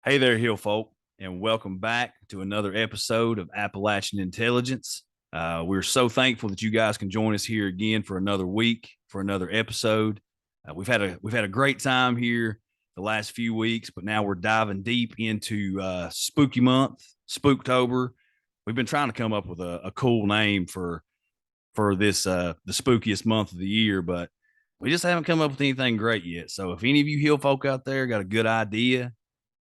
Hey there, Hill folk, and welcome back to another episode of Appalachian Intelligence. We're so thankful that you guys can join us here again for another week, for another episode. We've had a great time here the last few weeks, but now we're diving deep into spooky month, Spooktober. We've been trying to come up with a cool name for this the spookiest month of the year, but we just haven't come up with anything great yet. So if any of you Hill folk out there got a good idea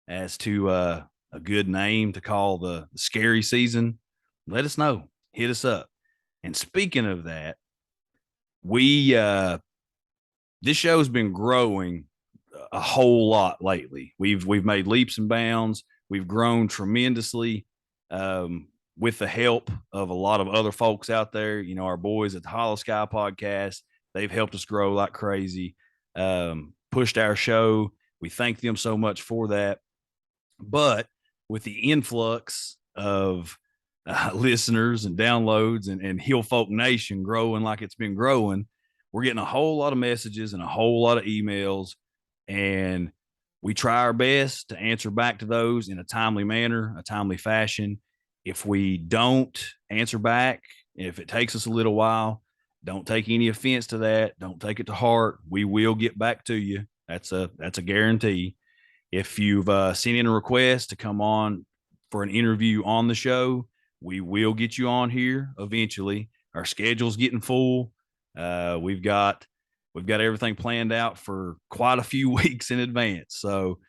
as to a good name to call the scary season, let us know. Hit us up. And speaking of that, we this show's been growing a whole lot lately. We've made leaps and bounds. We've grown tremendously with the help of a lot of other folks out there. You know, our boys at the Hollow Sky podcast, they've helped us grow like crazy. Pushed our show. We thank them so much for that. But with the influx of listeners and downloads and Hill Folk Nation growing like it's been growing, we're getting a whole lot of messages and a whole lot of emails. And we try our best to answer back to those in a timely manner, a timely fashion. If we don't answer back, if it takes us a little while, don't take any offense to that. Don't take it to heart. We will get back to you. That's a guarantee. If you've sent in a request to come on for an interview on the show, we will get you on here eventually. Our schedule's getting full. We've got everything planned out for quite a few weeks in advance. So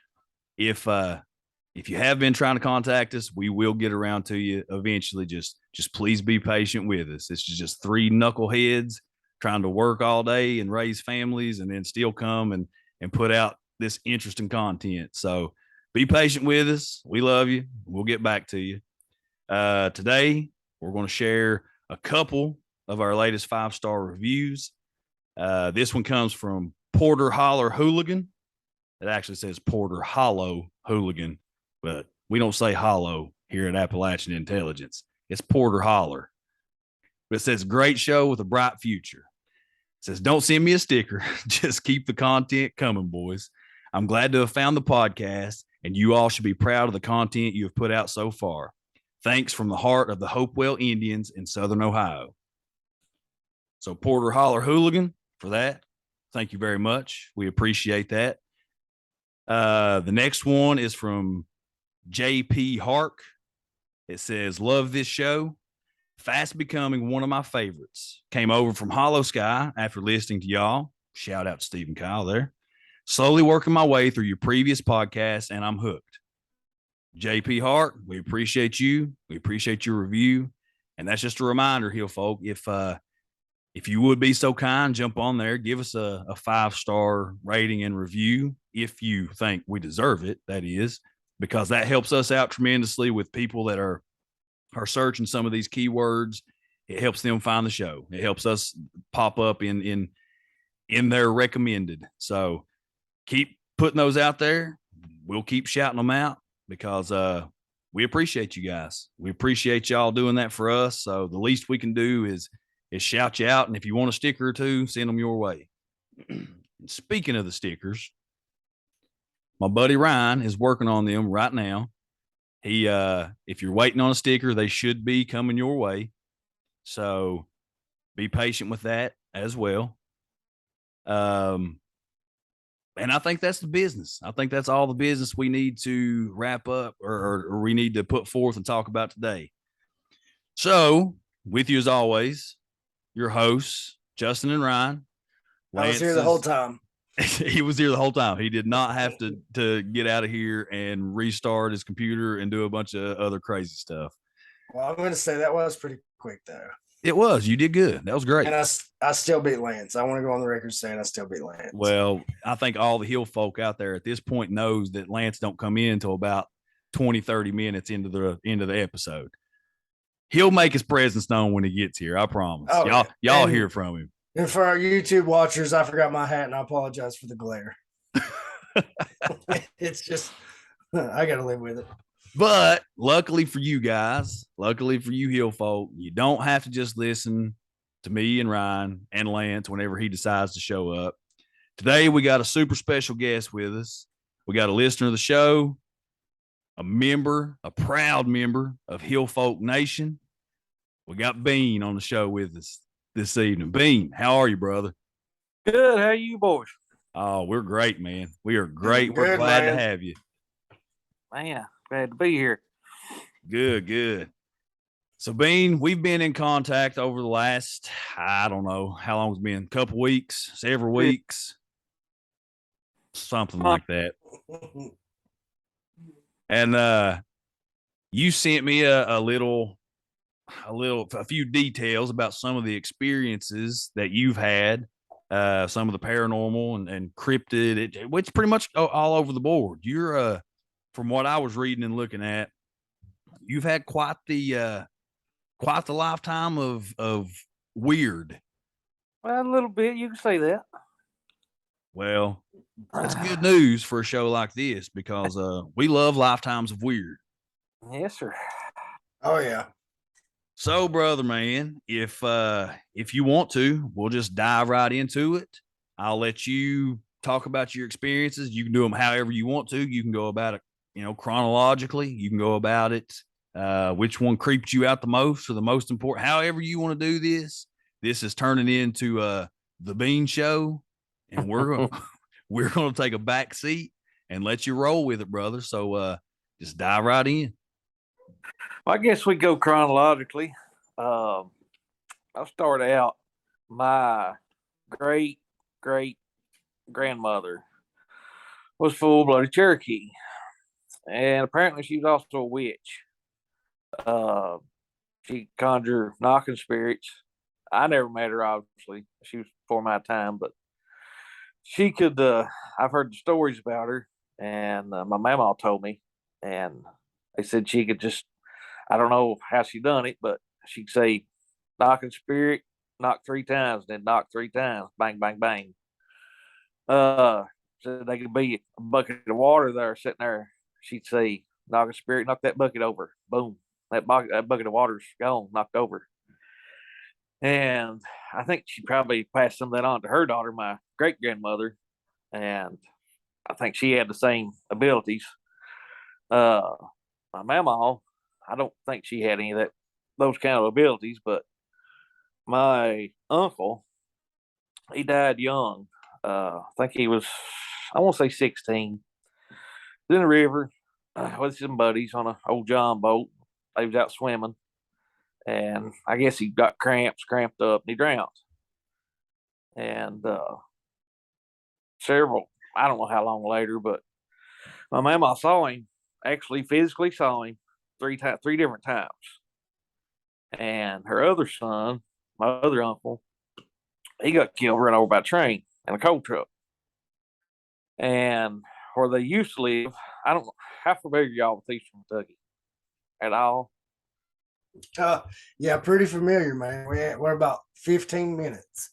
if you have been trying to contact us, we will get around to you eventually. Just please be patient with us. It's just three knuckleheads trying to work all day and raise families and then still come and put out this interesting content. So be patient with us. We love you. We'll get back to you. Today, we're going to share a couple of our latest 5-star reviews. This one comes from Porter Holler Hooligan. It actually says Porter Hollow Hooligan, but we don't say hollow here at Appalachian Intelligence. It's Porter Holler. But it says, great show with a bright future. It says, don't send me a sticker. Just keep the content coming, boys. I'm glad to have found the podcast, and you all should be proud of the content you have put out so far. Thanks from the heart of the Hopewell Indians in Southern Ohio. So Porter Holler Hooligan for that. Thank you very much. We appreciate that. The next one is from JP Hark. It says, love this show. Fast becoming one of my favorites. Came over from Hollow Sky after listening to y'all. Shout out to Steve and Kyle there. Slowly working my way through your previous podcast, and I'm hooked. JP Hart, we appreciate you. We appreciate your review. And that's just a reminder, Hill folk, if you would be so kind, jump on there, give us a 5-star rating and review if you think we deserve it, that is, because that helps us out tremendously with people that are searching some of these keywords. It helps them find the show. It helps us pop up in their recommended. So keep putting those out there. We'll keep shouting them out because we appreciate you guys. We appreciate y'all doing that for us. So the least we can do is shout you out. And if you want a sticker or two, send them your way. Speaking of the stickers, my buddy Ryan is working on them right now. He, if you're waiting on a sticker, they should be coming your way. So be patient with that as well. And I think that's the business. I think that's all the business we need to wrap up or we need to put forth and talk about today. So, with you as always, your hosts, Justin and Ryan. I was here the whole time. He was here the whole time. He did not have to get out of here and restart his computer and do a bunch of other crazy stuff. Well, I'm going to say that was pretty quick, though. It was. You did good. That was great. And I still beat Lance. I want to go on the record saying I still beat Lance. Well, I think all the Hill folk out there at this point knows that Lance don't come in until about 20, 30 minutes into the episode. He'll make his presence known when he gets here. I promise. Oh, y'all hear from him. And for our YouTube watchers, I forgot my hat and I apologize for the glare. It's just, I got to live with it. But luckily for you guys, luckily for you Hill folk, you don't have to just listen to me and Ryan and Lance whenever he decides to show up. Today, we got a super special guest with us. We got a listener of the show. a proud member of Hill Folk Nation. We got Bean on the show with us this evening. Bean, how are you, brother? Good. How you boys? Oh, we're great, man. We are great. We're Good, glad to man. have you. Man, glad to be here. Good, good. So, Bean, we've been in contact over the last, I don't know how long it's been, a couple weeks, several weeks, something like that. And you sent me a few details about some of the experiences that you've had, some of the paranormal and cryptid, which pretty much all over the board. You're, from what I was reading and looking at, you've had quite the lifetime of weird. Well, a little bit. You can say that. Well, that's good news for a show like this because we love lifetimes of weird. Yes, sir. Oh yeah. So, brother, man, if you want to, we'll just dive right into it. I'll let you talk about your experiences. You can do them however you want to. You can go about it, chronologically. You can go about it which one creeped you out the most or the most important. However you want to do this. This is turning into the Bean Show, and we're gonna take a back seat and let you roll with it, brother. So just dive right in. Well, I guess we go chronologically. I'll start out. My great great grandmother was full blooded Cherokee, and apparently she was also a witch. Uh, she conjured knocking spirits. I never met her, obviously. She was before my time, but she could. I've heard the stories about her, and my mama told me, and they said she could just. I don't know how she done it, but she'd say, "Knocking spirit, knock 3 times, then knock 3 times, bang, bang, bang." Uh, so they could be a bucket of water there sitting there. She'd say, "Knocking spirit, knock that bucket over." Boom, that bucket of water's gone, knocked over. And I think she probably passed some of that on to her daughter, my great grandmother, and I think she had the same abilities. Uh, my mama, I don't think she had any of those kind of abilities, but my uncle, he died young. I think he was, I won't say 16. In the river with some buddies on an old John boat. They was out swimming, and I guess he got cramped up, and he drowned. And several, I don't know how long later, but my mama saw him, actually physically saw him three different times. And her other son, my other uncle, he got killed run over by a train in a coal truck. And where they used to live, I don't know how familiar y'all with Eastern Kentucky at all. Yeah, pretty familiar, man. We're about 15 minutes.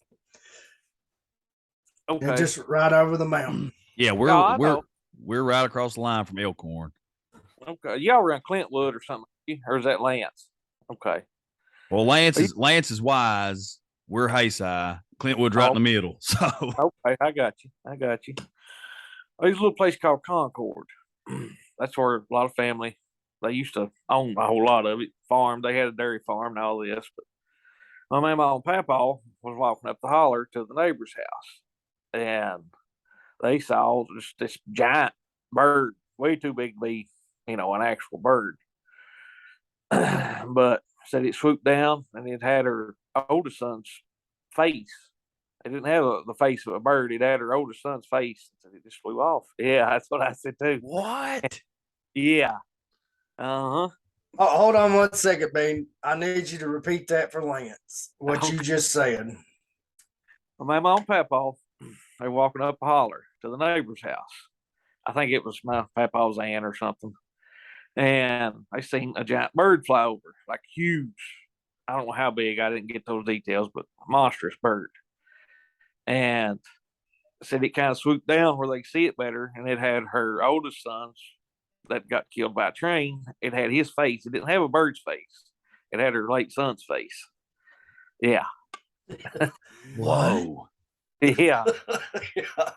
Okay, And just right over the mountain. Yeah, we're right across the line from Elkhorn. Okay, y'all were in Clintwood or something, or is that Lance? Okay. Well, Lance is Wise. We're Hayside. Clintwood's right in the middle. So okay, I got you. There's a little place called Concord. That's where a lot of family, they used to own a whole lot of it. Farm, they had a dairy farm and all this. But my mama and papa was walking up the holler to the neighbor's house, and they saw just this giant bird, way too big to be, an actual bird. But said it swooped down and it had her oldest son's face. It didn't have the face of a bird. It had her oldest son's face. And it just flew off. Yeah, that's what I said too. what? Yeah. Uh huh. Oh, hold on 1 second, Bean. I need you to repeat that for Lance. What you just said. My mom and papa, they were walking up a holler to the neighbor's house. I think it was my papa's aunt or something. And I seen a giant bird fly over, like huge. I don't know how big. I didn't get those details, but monstrous bird. And said it kind of swooped down where they could see it better, and it had her oldest son's that got killed by a train. It had his face. It didn't have a bird's face. It had her late son's face. Yeah. Whoa. Yeah. Yeah.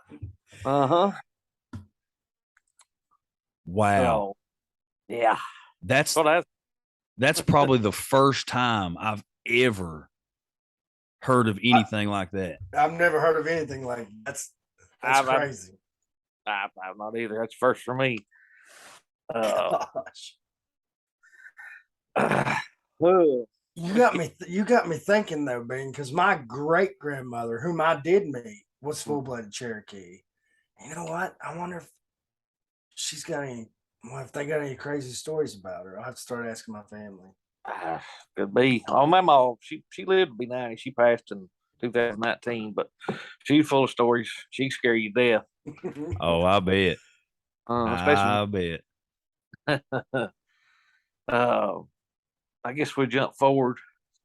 Uh huh. Wow. Yeah. That's Well, that's probably the first time I've ever heard of anything like that. I've never heard of anything like that. That's I've crazy. I've not either. That's first for me. Uh, Gosh. oh, You got me thinking though, Bean, because my great grandmother, whom I did meet, was full blooded Cherokee. You know what? I wonder if she's got any. Well, if they got any crazy stories about her, I'll have to start asking my family. could be. Oh, my mom, she lived to be 90. She passed in 2019, but she's full of stories. She scare you to death. Oh, I bet. Especially. I bet. uh, I guess we jump forward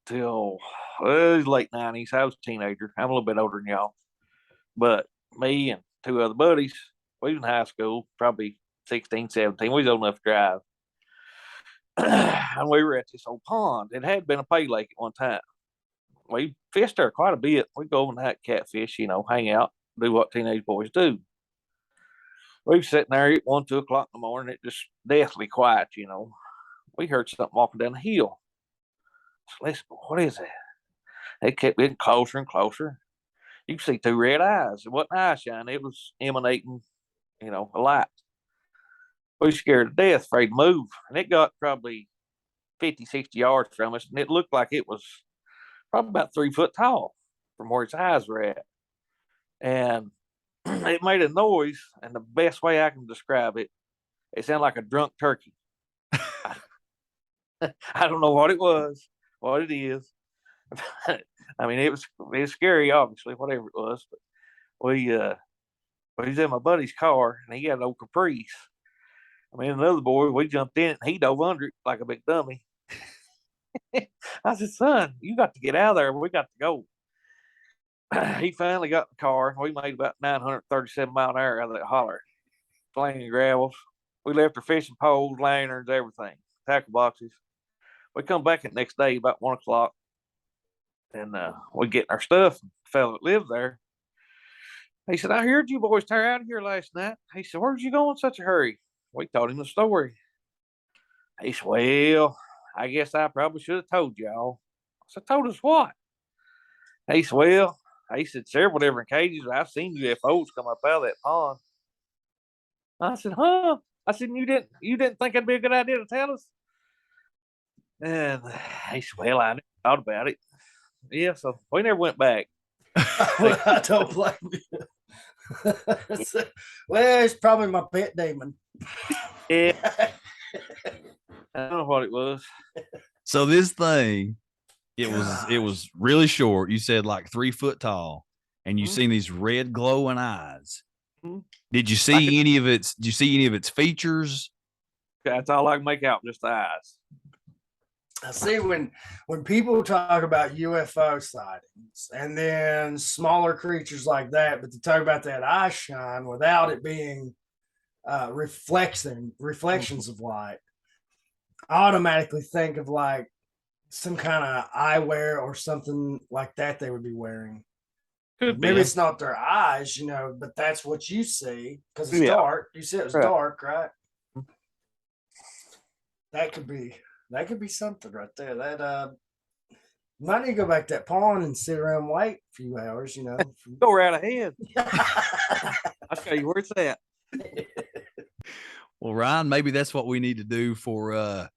till late 90s. I was a teenager. I'm a little bit older than y'all. But me and two other buddies, we was in high school, probably 16, 17. We was old enough to drive. And we were at this old pond. It had been a pay lake at one time. We fished there quite a bit. We go over and hunt catfish, hang out, do what teenage boys do. We were sitting there at 1, 2 o'clock in the morning. It just deathly quiet. We heard something walking down the hill. So listen, what is that? It kept getting closer and closer. You could see two red eyes. It wasn't eye shine. It was emanating, a light. We were scared to death, afraid to move. And it got probably 50, 60 yards from us. And it looked like it was probably about 3 foot tall from where its eyes were at. And it made a noise. And the best way I can describe it, it sounded like a drunk turkey. I don't know what it was, what it is. I mean, it was scary, obviously, whatever it was. But we was in my buddy's car, and he had an old Caprice. I mean, another boy, we jumped in, and he dove under it like a big dummy. I said, "Son, you got to get out of there. We got to go." He finally got in the car, and we made about 937 mile an hour out of that holler, slinging gravels. We left our fishing poles, lanterns, everything, tackle boxes. We come back the next day about 1 o'clock, and we getting our stuff. The fellow that lived there, he said, "I heard you boys tear out of here last night." He said, "Where'd you go in such a hurry?" We told him the story. He said, "Well, I guess I probably should have told y'all." I said, "Told us what?" He said, "Well," he said, "several different cases. I've seen UFOs come up out of that pond." I said, "Huh?" I said, "You didn't think it'd be a good idea to tell us?" And he said, "Well, I never thought about it." Yeah, so we never went back. I don't blame you. Well, it's probably my pet demon. Yeah. I don't know what it was. So this thing, it was really short. You said like 3 foot tall, and you seen these red glowing eyes. Did you see any of its? Did you see any of its features? That's all I can make out, just the eyes. I see when people talk about UFO sightings and then smaller creatures like that, but they talk about that eye shine without it being reflections of light. I automatically think of like some kind of eyewear or something like that they would be wearing. Maybe it's not their eyes, but that's what you see because it's dark. You said it was dark, right? That could be something right there. That you might need to go back to that pond and sit around and wait a few hours, Go right ahead. I'll show you where it's at. Well, Ryan, maybe that's what we need to do for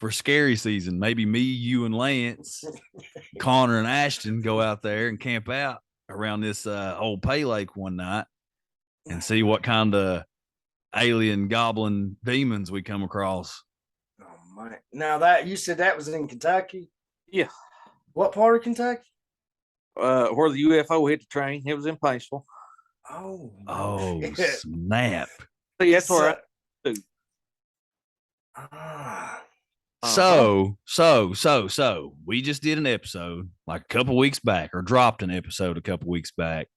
scary season. Maybe me, you, and Lance, Connor, and Ashton go out there and camp out around this old pay lake one night and see what kind of alien goblin demons we come across. Oh my! Now that you said that was in Kentucky. Yeah. What part of Kentucky? Where the UFO hit the train. It was in Paintsville. Oh, snap! See, that's where I do. So we just did an episode like a couple weeks back, or dropped an episode a couple weeks back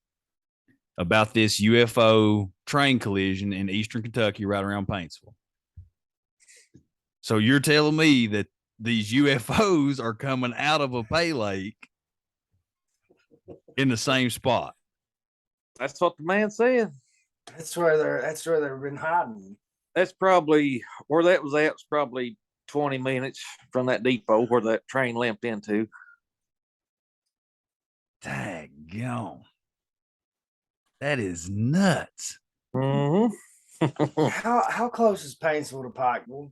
about this UFO train collision in eastern Kentucky, right around Paintsville. So you're telling me that these UFOs are coming out of a pay lake in the same spot? That's what the man said. That's where they've been hiding. That's probably where that was at. Was probably 20 minutes from that depot where that train limped into. Daggone. That is nuts. Mm-hmm. How close is Painesville to Pikeville?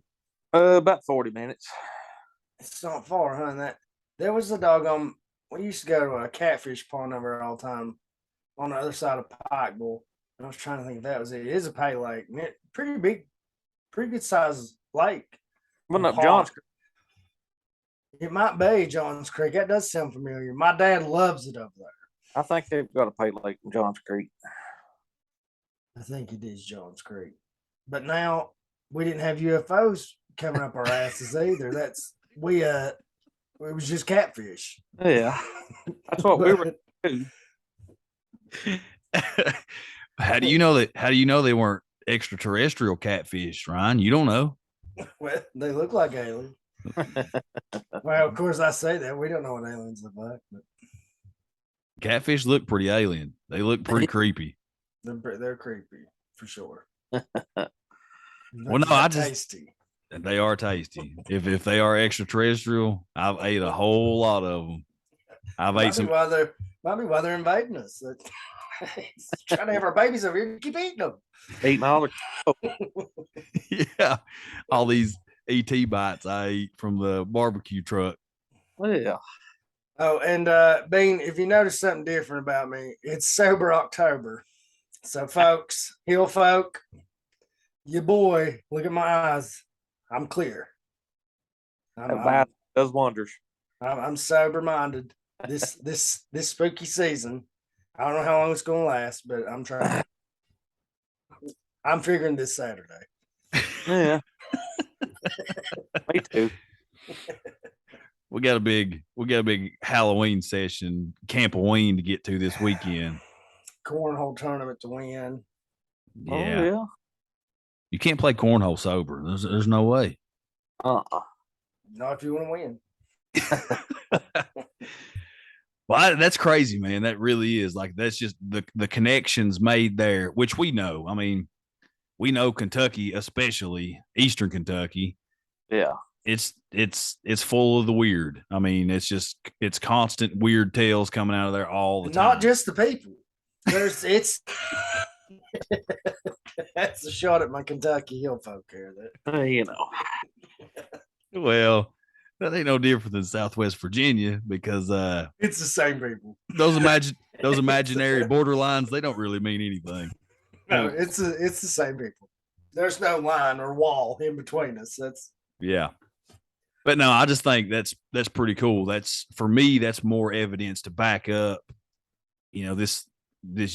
About 40 minutes. It's not far, huh? That there was a doggone. We used to go to a catfish pond over there all the time on the other side of Pikeville. I was trying to think if that was it. It is a pay lake. Pretty big, pretty good sized lake. Well, up John's. It might be Johns Creek. That does sound familiar. My dad loves it up there. I think they've got a pay lake in Johns Creek. I think it is Johns Creek. But now we didn't have UFOs coming up our asses either. It was just catfish. Yeah. That's what we were doing. How do you know they weren't extraterrestrial catfish, Ryan? You don't know. Well, they look like aliens. Well, of course I say that. We don't know what aliens look like, but catfish look pretty alien. They look pretty creepy. They're creepy for sure. Well, no, tasty. They are tasty. If they are extraterrestrial, I've ate a whole lot of them. Might be why they're invading us. Trying to have our babies over here. Keep eating them. Eating all the yeah, all these ET bites I ate from the barbecue truck. Yeah. Oh, and Bean, if you notice something different about me, it's sober October. So, folks, hill folk, your boy, look at my eyes. I'm clear. That does wonders. I'm sober minded. This spooky season. I don't know how long it's gonna last, but I'm trying. I'm figuring this Saturday. Yeah. Me too. We got a big Halloween session, Campoween to get to this weekend. Cornhole tournament to win. Yeah. Oh, yeah. You can't play cornhole sober. There's no way. Not if you want to win. Well, that's crazy, man. That really is. Like, that's just the connections made there, which we know. I mean, we know Kentucky, especially Eastern Kentucky. Yeah. It's full of the weird. I mean, it's constant weird tales coming out of there all the time. Not just the people. That's a shot at my Kentucky hill folk here. You know. Well, that ain't no different than Southwest Virginia because it's the same people. Those imaginary borderlines, they don't really mean anything. No, it's the same people. There's no line or wall in between us. Yeah. But no, I just think that's pretty cool. That's, for me, that's more evidence to back up, this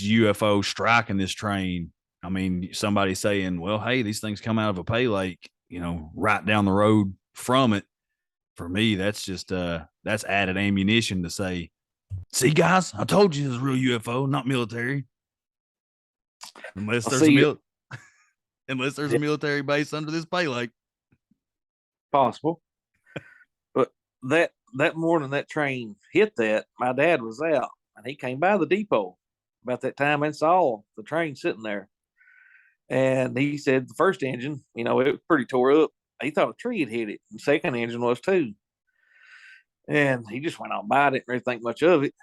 UFO striking this train. I mean, somebody saying, well, hey, these things come out of a pay lake, right down the road from it. For me, that's just that's added ammunition to say, see, guys, I told you it's a real UFO, not military. Unless there's a military base under this pay lake. Possible. But that morning that train hit that, my dad was out and he came by the depot about that time and saw the train sitting there. And he said the first engine, it was pretty tore up. He thought a tree had hit it. The second engine was too. And he just went on by it, didn't really think much of it.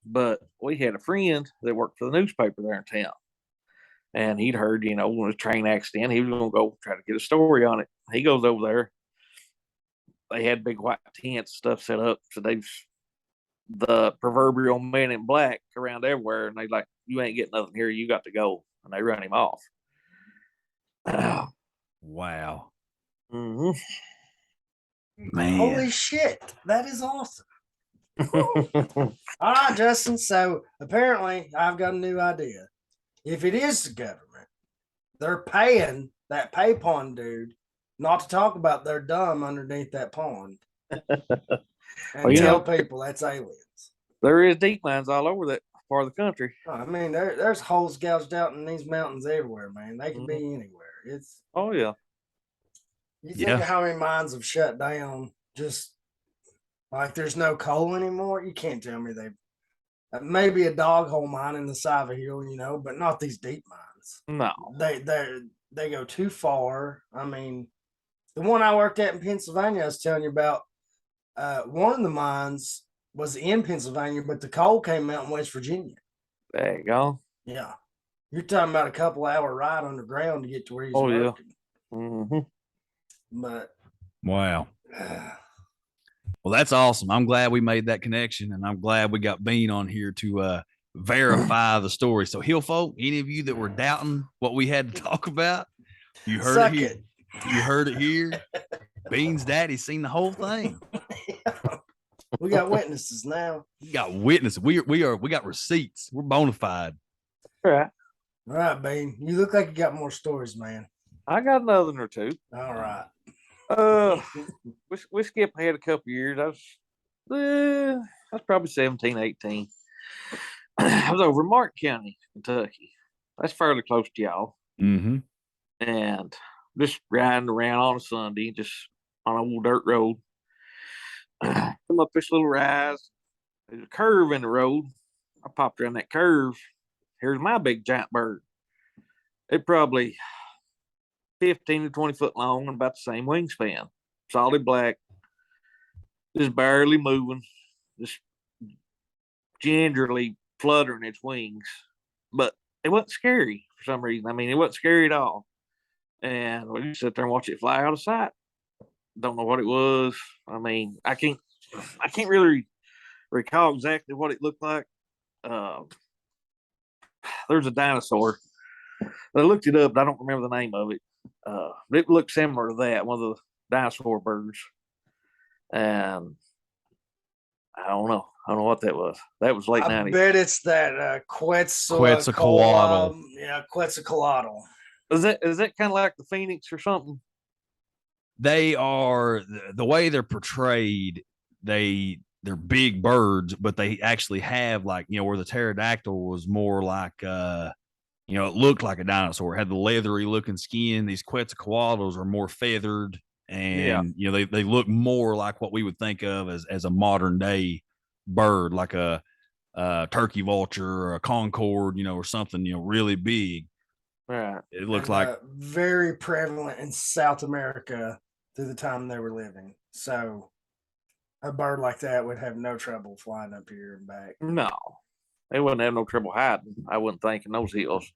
But we had a friend that worked for the newspaper there in town. And he'd heard, when a train accident, he was going to go try to get a story on it. He goes over there. They had big white tents stuff set up. So they've the proverbial men in black around everywhere. And they like, you ain't getting nothing here. You got to go. And they run him off. Wow. Mm-hmm. Man. Holy shit. That is awesome. All right, Justin. So apparently I've got a new idea. If it is the government, they're paying that pay pond dude not to talk about their dumb underneath that pond. And tell people that's aliens. There is deep mines all over that part of the country. I mean, there's holes gouged out in these mountains everywhere, man. They can be anywhere. Yeah. You think of how many mines have shut down just like there's no coal anymore? You can't tell me maybe a dog hole mine in the side of a hill, but not these deep mines. No. they go too far. I mean, the one I worked at in Pennsylvania, I was telling you about, one of the mines was in Pennsylvania, but the coal came out in West Virginia. There you go. Yeah. You're talking about a couple hour ride underground to get to where he's working. Yeah. Mm-hmm. But wow. Well, that's awesome. I'm glad we made that connection, and I'm glad we got Bean on here to verify the story. So, Hill folk, any of you that were doubting what we had to talk about, you heard Suck it here. it. You heard it here. Bean's daddy seen the whole thing. We got witnesses now. We got witnesses. We got receipts. We're bona fide. Right. All right, Bean. You look like you got more stories, man. I got another one or two. All right. We skip ahead a couple years. I was probably 17, 18. I was over in Martin County, Kentucky. That's fairly close to y'all. Mm-hmm. And just riding around on a Sunday, just on an old dirt road. Come up this little rise. There's a curve in the road. I popped around that curve. Here's my big giant bird. It probably 15 to 20 foot long and about the same wingspan. Solid black. Just barely moving. Just gingerly fluttering its wings. But it wasn't scary for some reason. I mean, it wasn't scary at all. And we just sit there and watch it fly out of sight. Don't know what it was. I mean, I can't really recall exactly what it looked like. There's a dinosaur. I looked it up, but I don't remember the name of it. It looked similar to that, one of the dinosaur birds. And I don't know what that was. That was late 90s. I bet it's that Quetzalcoatl. Yeah, Quetzalcoatl. Is that kind of like the Phoenix or something? They are, the way they're portrayed, they're big birds, but they actually have, like, where the pterodactyl was more like it looked like a dinosaur. It had the leathery looking skin. These Quetzalcoatl's are more feathered, and they look more like what we would think of as a modern day bird, like a turkey vulture or a Concorde, or something really big. Right. It looks like very prevalent in South America through the time they were living. So a bird like that would have no trouble flying up here and back. No, they wouldn't have no trouble hiding, I wouldn't think, in those hills.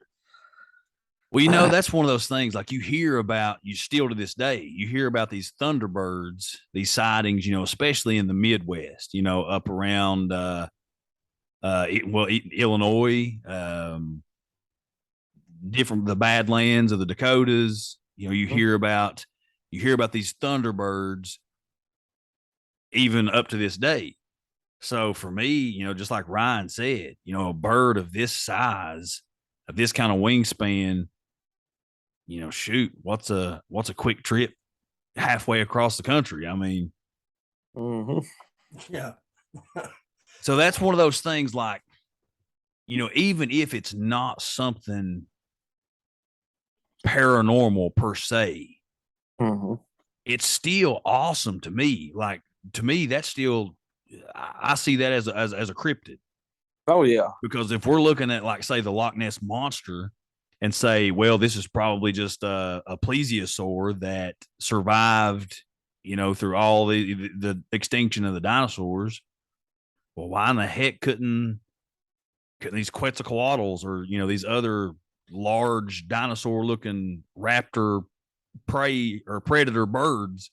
Well, that's one of those things, like you hear about, you still to this day, you hear about these thunderbirds, these sightings, especially in the Midwest, up around Illinois, the Badlands of the Dakotas. You hear about these thunderbirds even up to this day. So for me, just like Ryan said, a bird of this size, of this kind of wingspan, shoot, what's a quick trip halfway across the country? I mean, yeah. So that's one of those things, like, even if it's not something paranormal per se, it's still awesome to me. Like, to me, that's still, I see that as a cryptid. Oh yeah. Because if we're looking at, like, say, the Loch Ness monster and say, well, this is probably just a plesiosaur that survived, through all the extinction of the dinosaurs. Well, why in the heck couldn't these Quetzalcoatl's or, these other large dinosaur looking raptor prey or predator birds?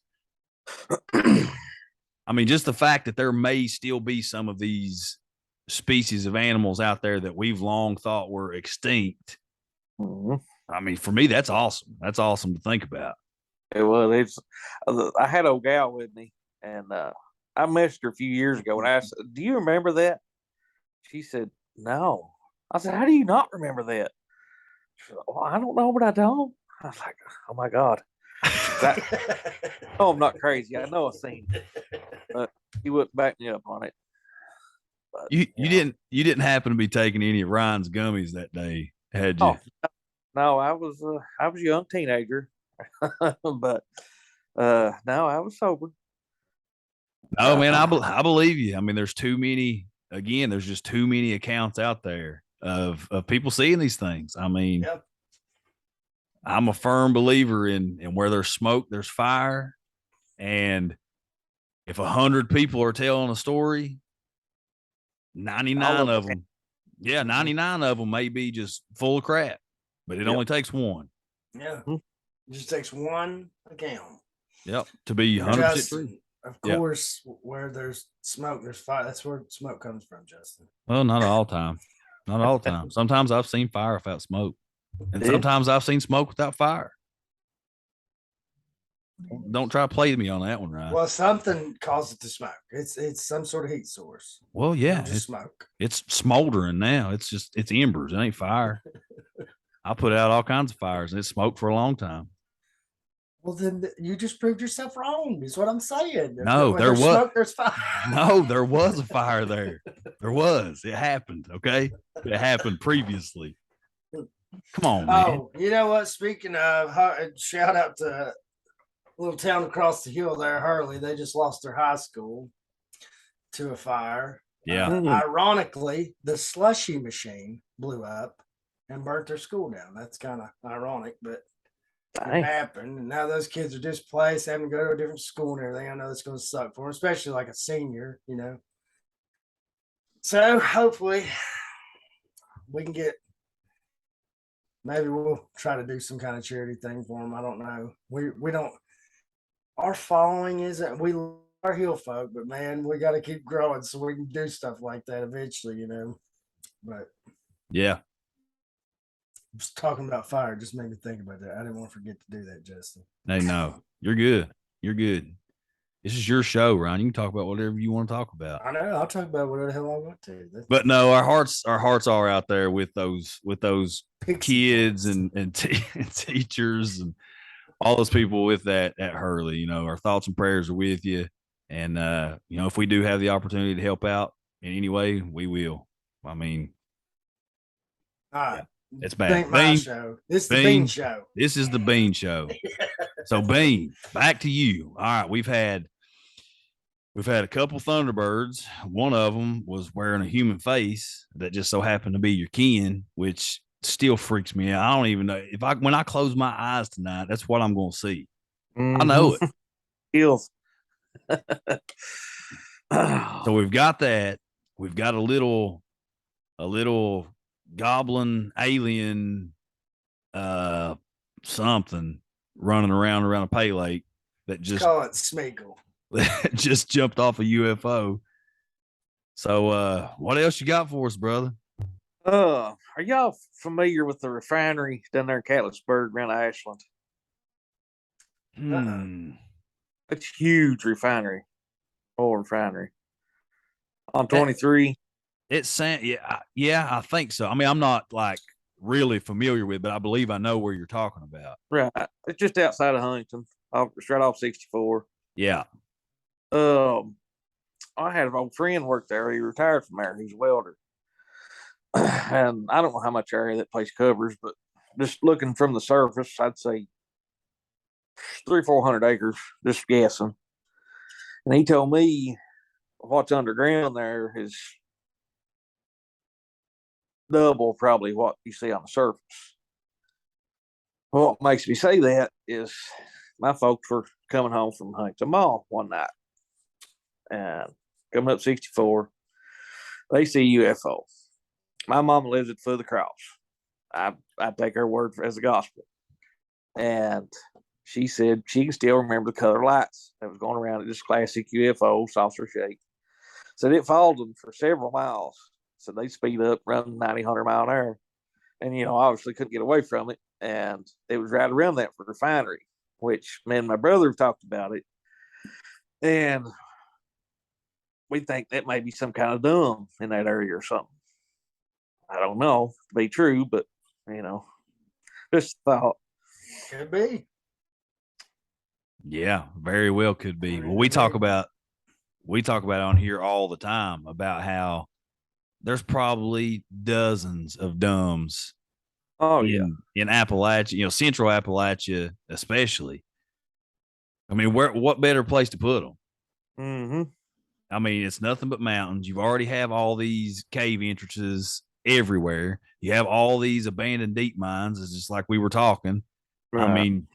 I mean, just the fact that there may still be some of these species of animals out there that we've long thought were extinct. I mean, for me, that's awesome. That's awesome to think about. Well, I had a gal with me, and I messaged her a few years ago, and I said, "Do you remember that?" She said, "No." I said, "How do you not remember that?" She said, "Well, I don't know, but I don't." I was like, "Oh my God." I'm not crazy. I know I've seen it, but he wouldn't back me up on it. But, you didn't happen to be taking any of Ryan's gummies that day, had you? Oh, no, I was a young teenager, but no, I was sober. Oh man, I believe you. I mean, there's too many. Again, there's just too many accounts out there of people seeing these things. I mean, yep. I'm a firm believer in where there's smoke, there's fire. And if 100 people are telling a story, 99 of them, 99 of them may be just full of crap, but it only takes one. Yeah. It just takes one account. Yep. To be 100% true. Of course, where there's smoke, there's fire. That's where smoke comes from, Justin. Well, not all time. Not all the time. Sometimes I've seen fire without smoke. And sometimes I've seen smoke without fire. Don't try to play me on that one, Ryan. Well, something caused it to smoke. It's some sort of heat source. Well, yeah. It's smoke. It's smoldering now. It's embers. It ain't fire. I put out all kinds of fires and it's smoked for a long time. Well, then you just proved yourself wrong, is what I'm saying. No, there was smoke, there's fire. No, there was a fire there. There was. It happened. Okay. It happened previously. Come on, man. Oh, you know what? Speaking of, shout out to a little town across the hill there, Hurley. They just lost their high school to a fire. Yeah. Ironically, the slushy machine blew up and burnt their school down. That's kind of ironic, but it happened. And now those kids are displaced, having to go to a different school and everything. I know it's going to suck for them, especially like a senior, you know. So hopefully we can get, maybe we'll try to do some kind of charity thing for them. I don't know. We don't, our following isn't, we are hill folk, but man, we got to keep growing so we can do stuff like that eventually, you know. But yeah. Just talking about fire just made me think about that. I didn't want to forget to do that, Justin. Hey, no, you're good. You're good. This is your show, Ryan. You can talk about whatever you want to talk about. I know. I'll talk about whatever the hell I want to. But no, our hearts are out there with those kids and teachers and all those people with that at Hurley. You know, our thoughts and prayers are with you. And you know, if we do have the opportunity to help out in any way, we will. I mean, all right. Yeah. It's bad. Bean show. This is the Bean show. This is the Bean show. So Bean, back to you. All right, we've had a couple Thunderbirds. One of them was wearing a human face that just so happened to be your kin, which still freaks me out. I don't even know when I close my eyes tonight, that's what I'm going to see. I know it. Feels. So we've got that. We've got a little goblin alien something running around a pay lake that just call it Smeagol. just jumped off a UFO. So what else you got for us, brother? Are y'all familiar with the refinery down there in Catlettsburg around Ashland? It's a huge refinery. Oil refinery. On 23. It's yeah, I think so. I mean, I'm not like really familiar with, but I believe I know where you're talking about. Right. It's just outside of Huntington. It's right off 64. Yeah. I had an old friend work there. He retired from there. He's a welder. And I don't know how much area that place covers, but just looking from the surface, I'd say 300-400 acres, just guessing. And he told me what's underground there is double probably what you see on the surface. What makes me say that is my folks were coming home from Huntington Mall one night and coming up 64. They see UFO. My mama lives at the foot of the cross. I take her word as the gospel. And she said she can still remember the color lights that was going around at this classic UFO saucer shape. So it followed them for several miles. So they speed up, run 90, 100 mile an hour. And, you know, obviously couldn't get away from it. And it was right around that refinery, which me and my brother have talked about it. And we think that may be some kind of dome in that area or something. I don't know to be true, but, you know, just thought. Could be. Yeah, very well could be. Well, we talk about on here all the time about how there's probably dozens of domes. Oh, in Appalachia, you know, Central Appalachia, especially. I mean, what better place to put them? Mm-hmm. I mean, it's nothing but mountains. You already have all these cave entrances everywhere. You have all these abandoned deep mines. It's just like we were talking. I mean,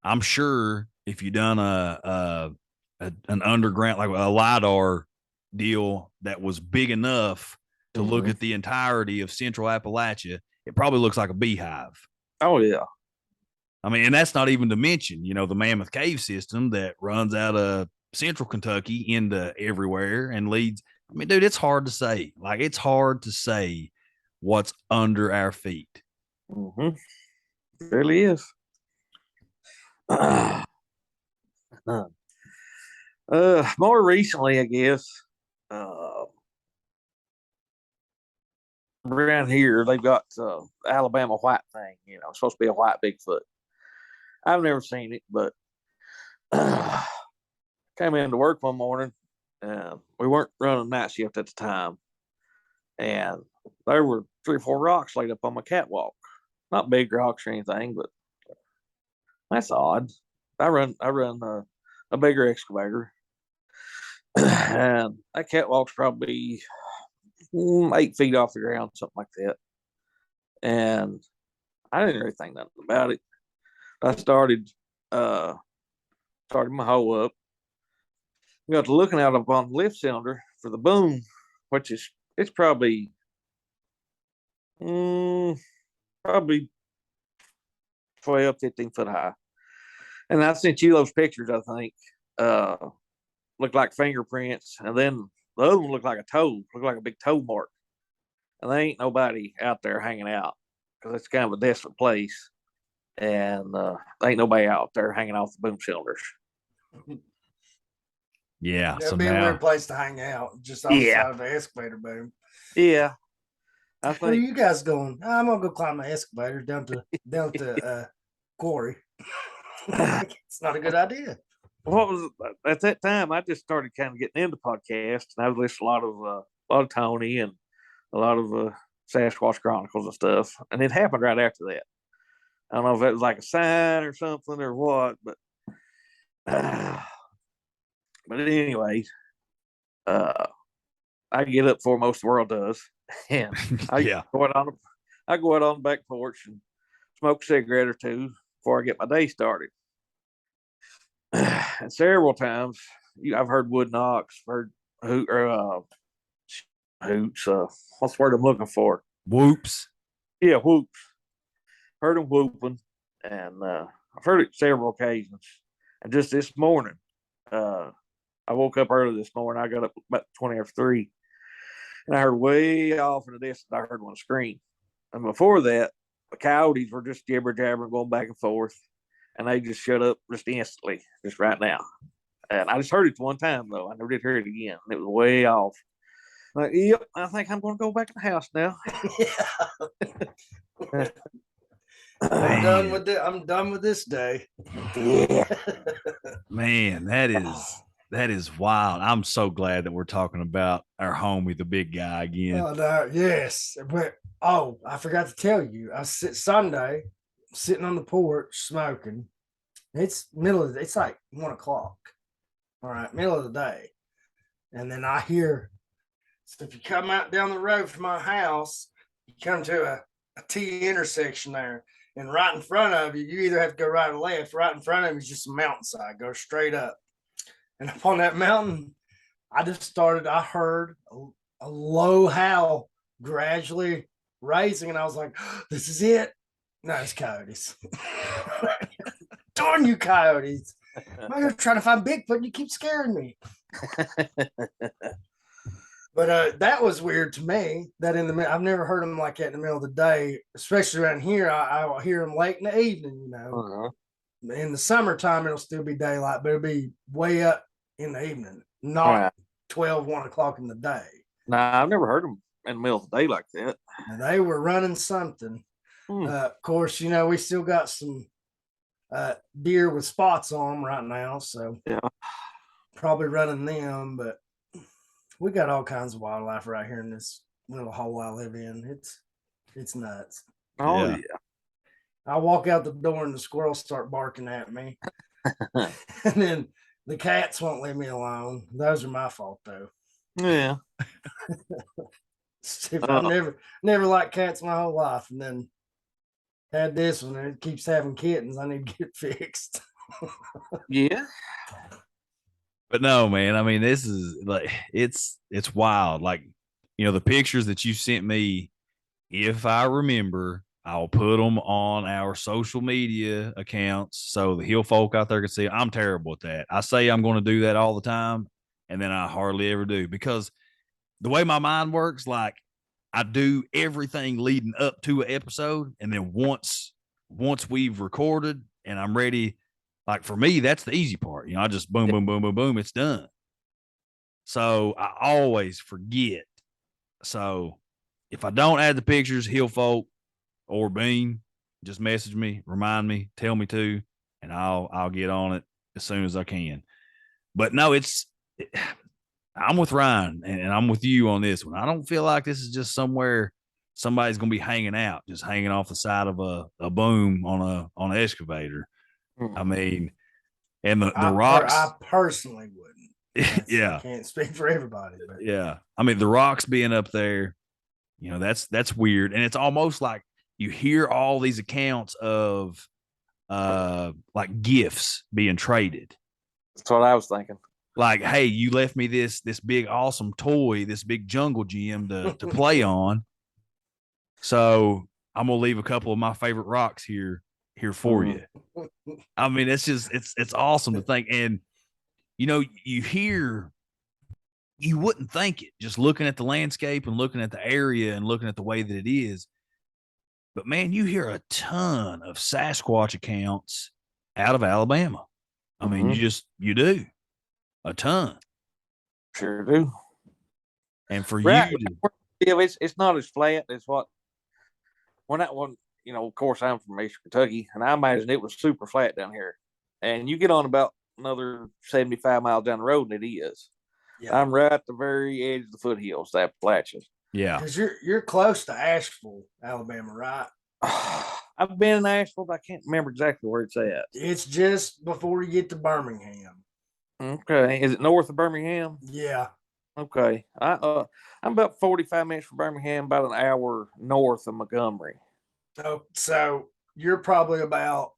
I'm sure if you done an underground, like a LiDAR deal that was big enough to look at the entirety of Central Appalachia, it probably looks like a beehive. Oh yeah. I mean, and that's not even to mention, the Mammoth Cave system that runs out of Central Kentucky into everywhere and leads. I mean, dude, it's hard to say. Like, it's hard to say what's under our feet. It really is. More recently, I guess, around here they've got Alabama white thing. It's supposed to be a white Bigfoot. I've never seen it, but came into work one morning. We weren't running night shift at the time, and there were 3 or 4 rocks laid up on my catwalk. Not big rocks or anything, but that's odd. I run a bigger excavator, and that catwalk's probably 8 feet off the ground, something like that. And I didn't really think nothing about it. I started my hoe up. We got to looking out upon the lift cylinder for the boom, which is it's probably 12, 15 foot high. And I sent you those pictures, I think. Looked like fingerprints, and then the other one looked like a toe, looked like a big toe mark. And there ain't nobody out there hanging out because it's kind of a desolate place. And there ain't nobody out there hanging off the boom cylinders. Yeah. That'd be a weird place to hang out, just outside of the excavator boom. Yeah. Where are you guys going? I'm gonna go climb my excavator down to quarry. It's not a good idea. What was at that time? I just started kind of getting into podcasts, and I was listening to a lot of Tony and a lot of Sasquatch Chronicles and stuff. And it happened right after that. I don't know if it was like a sign or something or what, but anyway, I get up before most of the world does, and I go out on the back porch and smoke a cigarette or two before I get my day started. And several times, I've heard wood knocks, heard hoots. What's the word I'm looking for? Whoops. Yeah, whoops. Heard them whooping, and I've heard it several occasions. And just this morning, I woke up early this morning. I got up about 20 after 3, and I heard way off in the distance. I heard one scream, and before that, the coyotes were just jibber jabbering, going back and forth. And they just shut up just instantly, just right now. And I just heard it one time, though. I never did hear it again. It was way off. Like, yep, I think I'm going to go back to the house now. I'm done with this day. Yeah. Man, that is wild. I'm so glad that we're talking about our homie, the big guy, again. Oh, no, yes. But, I forgot to tell you. Sunday, sitting on the porch smoking. It's like 1 o'clock. All right, middle of the day. And then I hear, so if you come out down the road from my house, you come to a T intersection there. And right in front of you, you either have to go right or left. Right in front of you is just a mountainside. Go straight up. And up on that mountain, I heard a low howl gradually raising. And I was like, this is it. No, it's coyotes. Darn you, coyotes. I'm here trying to find Bigfoot and you keep scaring me. But that was weird to me. I've never heard them like that in the middle of the day, especially around here. I hear them late in the evening, In the summertime, it'll still be daylight, but it'll be way up in the evening, not 12, 1 o'clock in the day. Nah, I've never heard them in the middle of the day like that. And they were running something. Of course, we still got some deer with spots on them right now, so probably running them. But we got all kinds of wildlife right here in this little hole I live in. It's nuts. Oh yeah. I walk out the door and the squirrels start barking at me, and then the cats won't leave me alone. Those are my fault, though. Yeah. I've never liked cats my whole life, and then had this one and it keeps having kittens. I need to get fixed. Yeah. But no, man, I mean, this is like it's wild. Like, the pictures that you sent me, if I remember, I'll put them on our social media accounts so the hill folk out there can see. I'm terrible at that. I say I'm going to do that all the time, and then I hardly ever do, because the way my mind works, like, I do everything leading up to an episode, and then once we've recorded and I'm ready, like, for me, that's the easy part. I just boom, boom, boom, boom, boom, it's done. So I always forget. So if I don't add the pictures, hill folk or Bean, just message me, remind me, tell me to, and I'll get on it as soon as I can. But no, I'm with Ryan and I'm with you on this one. I don't feel like this is just somewhere somebody's gonna be hanging out, just hanging off the side of a boom on an excavator. I mean, and the rocks. I personally wouldn't. Yeah, I can't speak for everybody, but yeah. I mean, the rocks being up there, that's weird, and it's almost like you hear all these accounts of like gifts being traded. That's what I was thinking. Like, hey, you left me this big awesome toy, this big jungle gym to play on. So I'm gonna leave a couple of my favorite rocks here for you. I mean, it's just it's awesome to think. And you hear, you wouldn't think it just looking at the landscape and looking at the area and looking at the way that it is. But man, you hear a ton of Sasquatch accounts out of Alabama. I mean, you do a ton. Sure do. And for right. you to, it's not as flat as what when that one, of course I'm from Eastern Kentucky, and I imagine it was super flat down here. And you get on about another 75 miles down the road, and it is. Yeah. I'm right at the very edge of the foothills, the Appalachians. Yeah. Because you're close to Asheville, Alabama, right? I've been in Asheville, but I can't remember exactly where it's at. It's just before you get to Birmingham. Okay. Is it north of Birmingham? Yeah. Okay. I'm about 45 minutes from Birmingham, about an hour north of Montgomery. Oh, so you're probably about,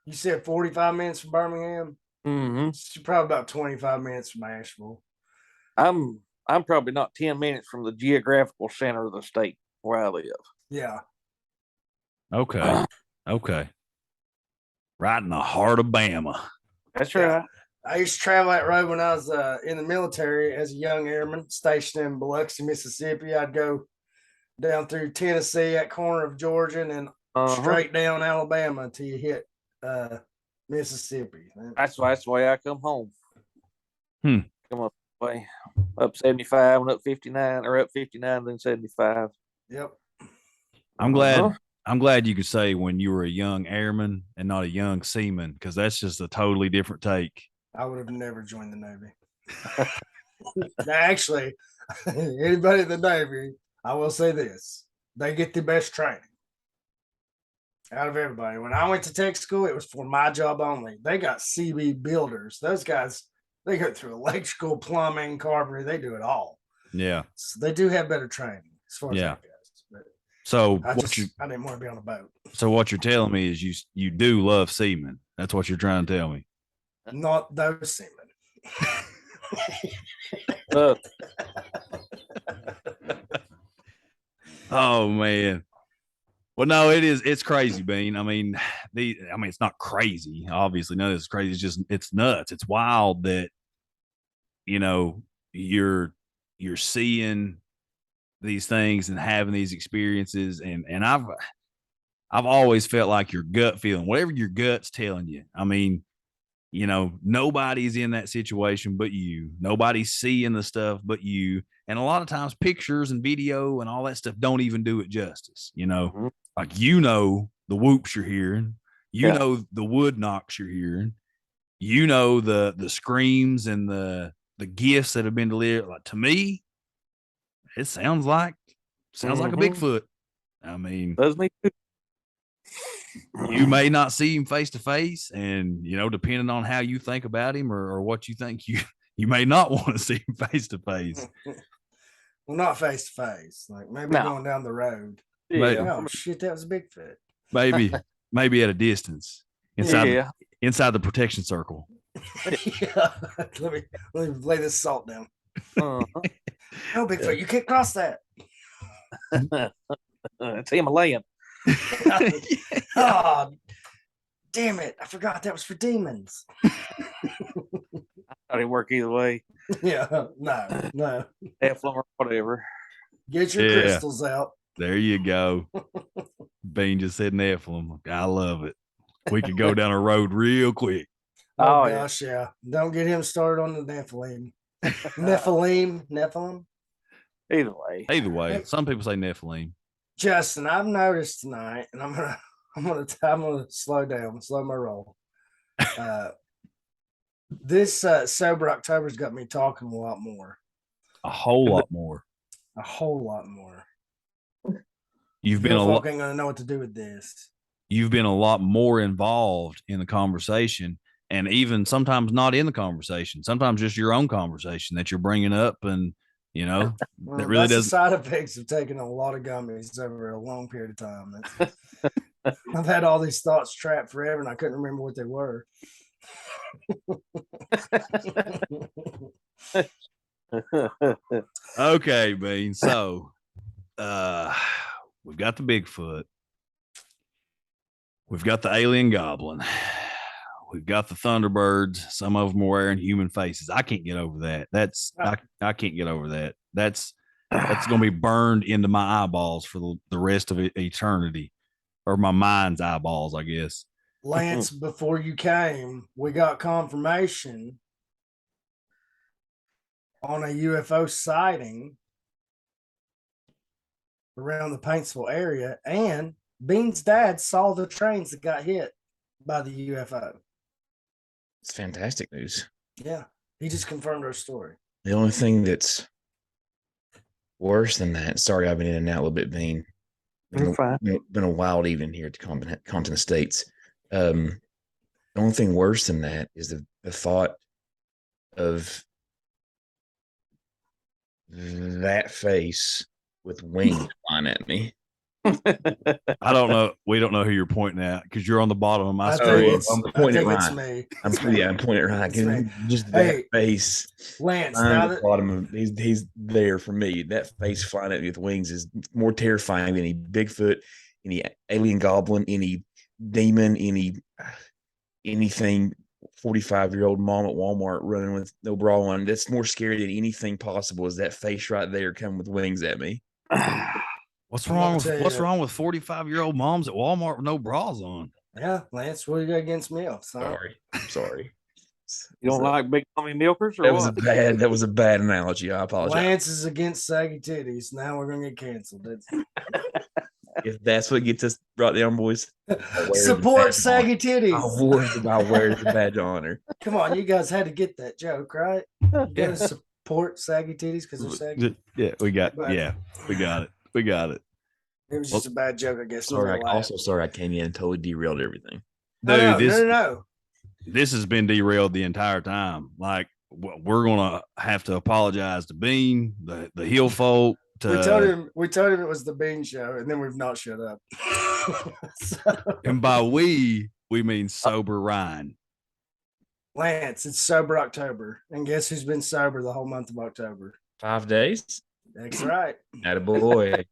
you said 45 minutes from Birmingham? Mm-hmm. So you're probably about 25 minutes from Asheville. I'm probably not 10 minutes from the geographical center of the state where I live. Yeah. Okay. Okay. Right in the heart of Bama. That's right. I used to travel that road when I was in the military as a young airman stationed in Biloxi, Mississippi. I'd go down through Tennessee, that corner of Georgia, and then straight down Alabama until you hit Mississippi. That's the way I come home. Come up the way, up 75 and up 59, or up 59 then 75. Yep. I'm glad you could say when you were a young airman and not a young seaman, because that's just a totally different take. I would have never joined the Navy. Actually, anybody in the Navy, I will say this: they get the best training out of everybody. When I went to tech school, it was for my job only. They got CB builders. Those guys, they go through electrical, plumbing, carpentry. They do it all. Yeah. So they do have better training as far as that goes. But so I didn't want to be on a boat. So what you're telling me is you do love seamen. That's what you're trying to tell me. Not those seamen. Oh man. Well, no, it's crazy, Bean. I mean, it's not crazy. Obviously, none of this is crazy. It's nuts. It's wild that you're seeing these things and having these experiences, and I've always felt like your gut feeling, whatever your gut's telling you. I mean, nobody's in that situation but you. Nobody's seeing the stuff but you. And a lot of times pictures and video and all that stuff don't even do it justice. Like, the whoops you're hearing, the wood knocks you're hearing, the screams and the gifts that have been delivered. Like, to me, it sounds like a Bigfoot. I mean, does me too. You may not see him face to face, and depending on how you think about him or what you think, you may not want to see him face to face. Well, not face to face, like maybe going down the road. Yeah. Oh shit, that was Bigfoot. maybe maybe at a distance inside Yeah. inside the protection circle. Yeah. let me lay this salt down. Uh-huh. No, Bigfoot, you can't cross that. It's Himalayan. Oh, damn it. I forgot that was for demons. Thought it'd work either way. Yeah, no. Teflon or whatever. Get your Yeah. crystals out. There you go. Bean just said Nephilim. I love it. We could go down a road real quick. Oh, yeah. gosh, yeah. Don't get him started on the Nephilim. Nephilim. Either way. Either way, some people say Nephilim. Justin, I've noticed tonight, and I'm gonna slow down, slow my roll. This sober October's got me talking a lot more. A whole lot more. A whole lot more. You've been Your a folk lot. ain't gonna know what to do with this. You've been a lot more involved in the conversation, and even sometimes not in the conversation. Sometimes just your own conversation that you're bringing up, and Well, that really that's the doesn't. side effects of taking a lot of gummies over a long period of time. I've had all these thoughts trapped forever, and I couldn't remember what they were. Okay, Bean. So, we've got the Bigfoot. We've got the alien goblin. We've got the thunderbirds. Some of them are wearing human faces. I can't get over that. I can't get over that. That's going to be burned into my eyeballs for the rest of eternity, or my mind's eyeballs, I guess. Lance, before you came, we got confirmation on a UFO sighting around the Paintsville area, and Bean's dad saw the trains that got hit by the UFO. It's fantastic news. Yeah, he just confirmed our story. The only thing that's worse than that, sorry, I've been in and out a little bit, Bean. Been a wild evening here at the Continental States. The only thing worse than that is the thought of that face with wings flying at me. I don't know. We don't know who you're pointing at because you're on the bottom of my I screen. think I'm pointing at it's mine. me. I'm pointing at right. It's me. Just that Hey, face. Lance, I'm now at the that bottom of he's there for me. That face flying at me with wings is more terrifying than any Bigfoot, any alien goblin, any demon, anything 45-year-old mom at Walmart running with no bra on. That's more scary than anything possible. Is that face right there coming with wings at me? What's wrong with 45-year-old moms at Walmart with no bras on? Yeah, Lance, what do you got against me? Sorry. You don't like big tummy milkers or That what? was a bad analogy. I apologize. Lance is against saggy titties. Now we're gonna get canceled. If that's what gets us brought down, boys, Support saggy titties. I'll wear the badge of honor. Come on, you guys had to get that joke, right? You gotta support saggy titties because they're saggy. Yeah, we got it. We got it. It was just a bad joke, I guess. Sorry, I came in and totally derailed everything. Dude, no. This has been derailed the entire time. Like, we're gonna have to apologize to Bean, the Hill folk. We told him it was the Bean Show, and then we've not shut up. And by we mean sober Ryan. Lance, it's sober October, and guess who's been sober the whole month of October? 5 days. That's right. Attaboy.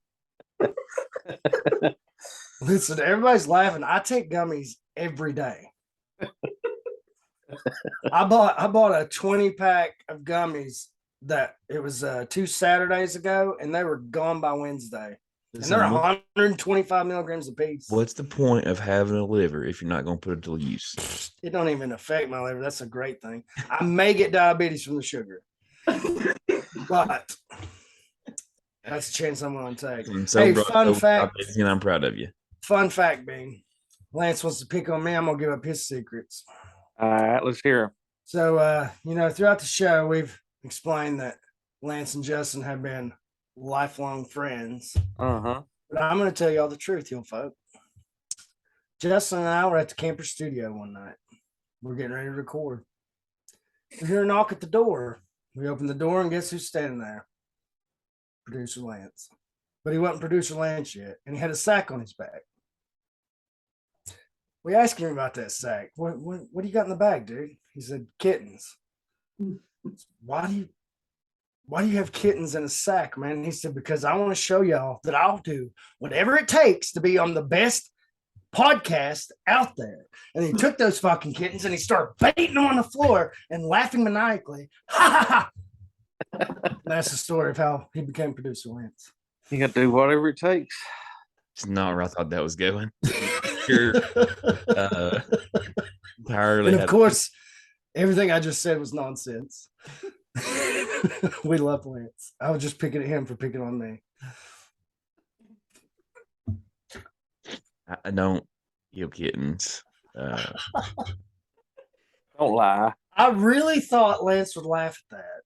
Listen, everybody's laughing. I take gummies every day. I bought a 20-pack of gummies that it was 2 Saturdays ago, and they were gone by Wednesday. And they're 125 milligrams apiece. What's the point of having a liver if you're not going to put it to use? It don't even affect my liver. That's a great thing. I may get diabetes from the sugar, but that's a chance I'm going to take. Hey, fun fact. And I'm proud of you. Fun fact, Bean. Lance wants to pick on me. I'm going to give up his secrets. All right, let's hear him. So, throughout the show, we've explained that Lance and Justin have been lifelong friends. Uh-huh. But I'm going to tell you all the truth, you folk. Justin and I were at the camper studio one night. We're getting ready to record. We hear a knock at the door. We open the door, and guess who's standing there? Producer Lance. but he wasn't producer Lance yet, and he had a sack on his back. We asked him about that sack. What do you got in the bag, dude? He said, kittens. Why do you have kittens in a sack, man? He said, because I want to show y'all that I'll do whatever it takes to be on the best podcast out there. And he took those fucking kittens and he started beating them on the floor and laughing maniacally. Ha ha ha. That's the story of how he became producer Lance. You got to do whatever it takes. It's not where I thought that was going. Sure. Entirely. And of course, everything I just said was nonsense. We love Lance. I was just picking at him for picking on me. I don't kill kittens. Don't lie. I really thought Lance would laugh at that.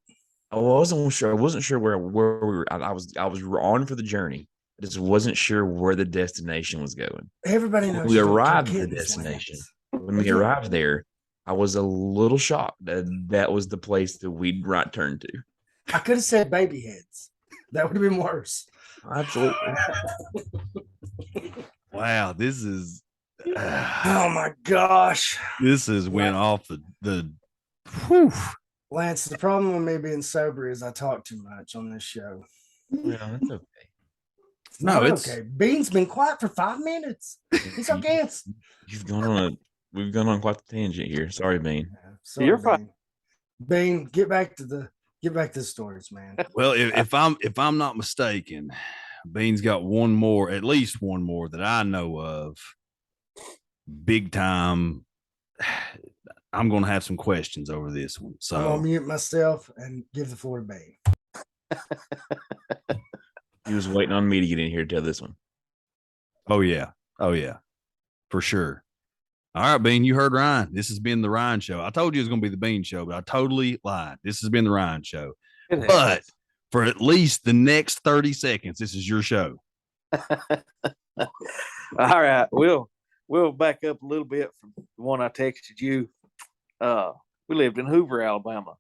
I wasn't sure. I wasn't sure where we were. I was on for the journey. I just wasn't sure where the destination was going. Everybody knows we arrived at the destination. When we arrived there, I was a little shocked that that was the place that we'd right turn to. I could have said baby heads. That would have been worse. Absolutely. Wow, this is oh my gosh. This is went off the whew. Lance, the problem with me being sober is I talk too much on this show. Well, that's okay. No, it's okay. Bean's been quiet for 5 minutes. He's okay. We've gone on quite the tangent here. Sorry, Bean. Yeah, sorry, You're fine. Bean, get back to the stories, man. Well, if I'm not mistaken, Bean's got at least one more that I know of. Big time. I'm going to have some questions over this one. So I'm going to mute myself and give the floor to Bean. He was waiting on me to get in here to tell this one. Oh yeah, for sure. All right, Bean, you heard Ryan. This has been the Ryan Show. I told you it was going to be the Bean Show, but I totally lied. This has been the Ryan Show. But for at least the next 30 seconds, this is your show. All right, we'll back up a little bit from the one I texted you. We lived in Hoover, Alabama,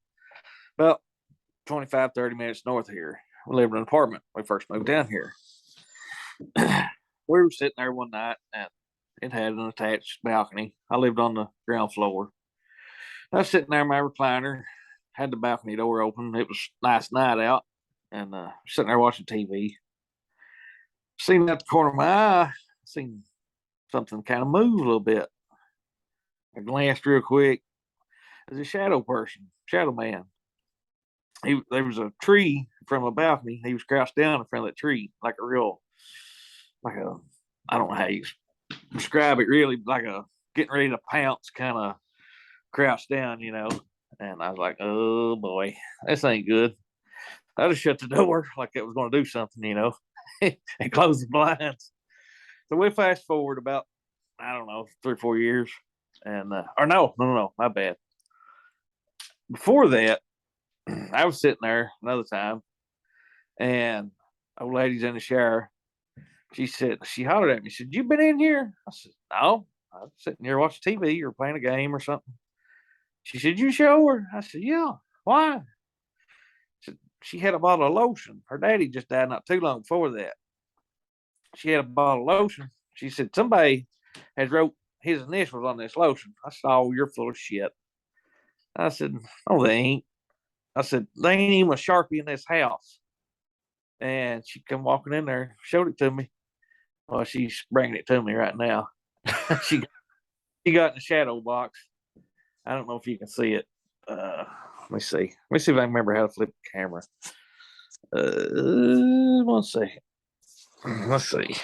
about 25, 30 minutes north of here. We lived in an apartment when we first moved down here. We were sitting there one night, and it had an attached balcony. I lived on the ground floor. I was sitting there in my recliner, had the balcony door open. It was a nice night out, and sitting there watching TV. Seen out the corner of my eye, seen something kind of move a little bit. I glanced real quick. There's a shadow man. There was a tree from a balcony. He was crouched down in front of that tree, I don't know how you describe it, really, like a getting ready to pounce, kind of crouched down, And I was like, oh boy, this ain't good. I just shut the door like it was going to do something, and close the blinds. So we fast forward about, 3 or 4 years. And, no, my bad. Before that, I was sitting there another time, and old lady's in the shower. She hollered at me. She said, "You been in here?" I said, "No, I was sitting here watching TV or playing a game or something." She said, "You show her?" I said, "Yeah." "Why?" She had a bottle of lotion. Her daddy just died not too long before that. She had a bottle of lotion. She said, "Somebody has wrote his initials on this lotion." I said, "Oh, you're full of shit." I said, "No, they ain't." I said, "They ain't even a Sharpie in this house." And she come walking in there, showed it to me. Well, she's bringing it to me right now. she got in the shadow box. I don't know if you can see it. Let me see. Let me see if I can remember how to flip the camera. 1 second. Let's see.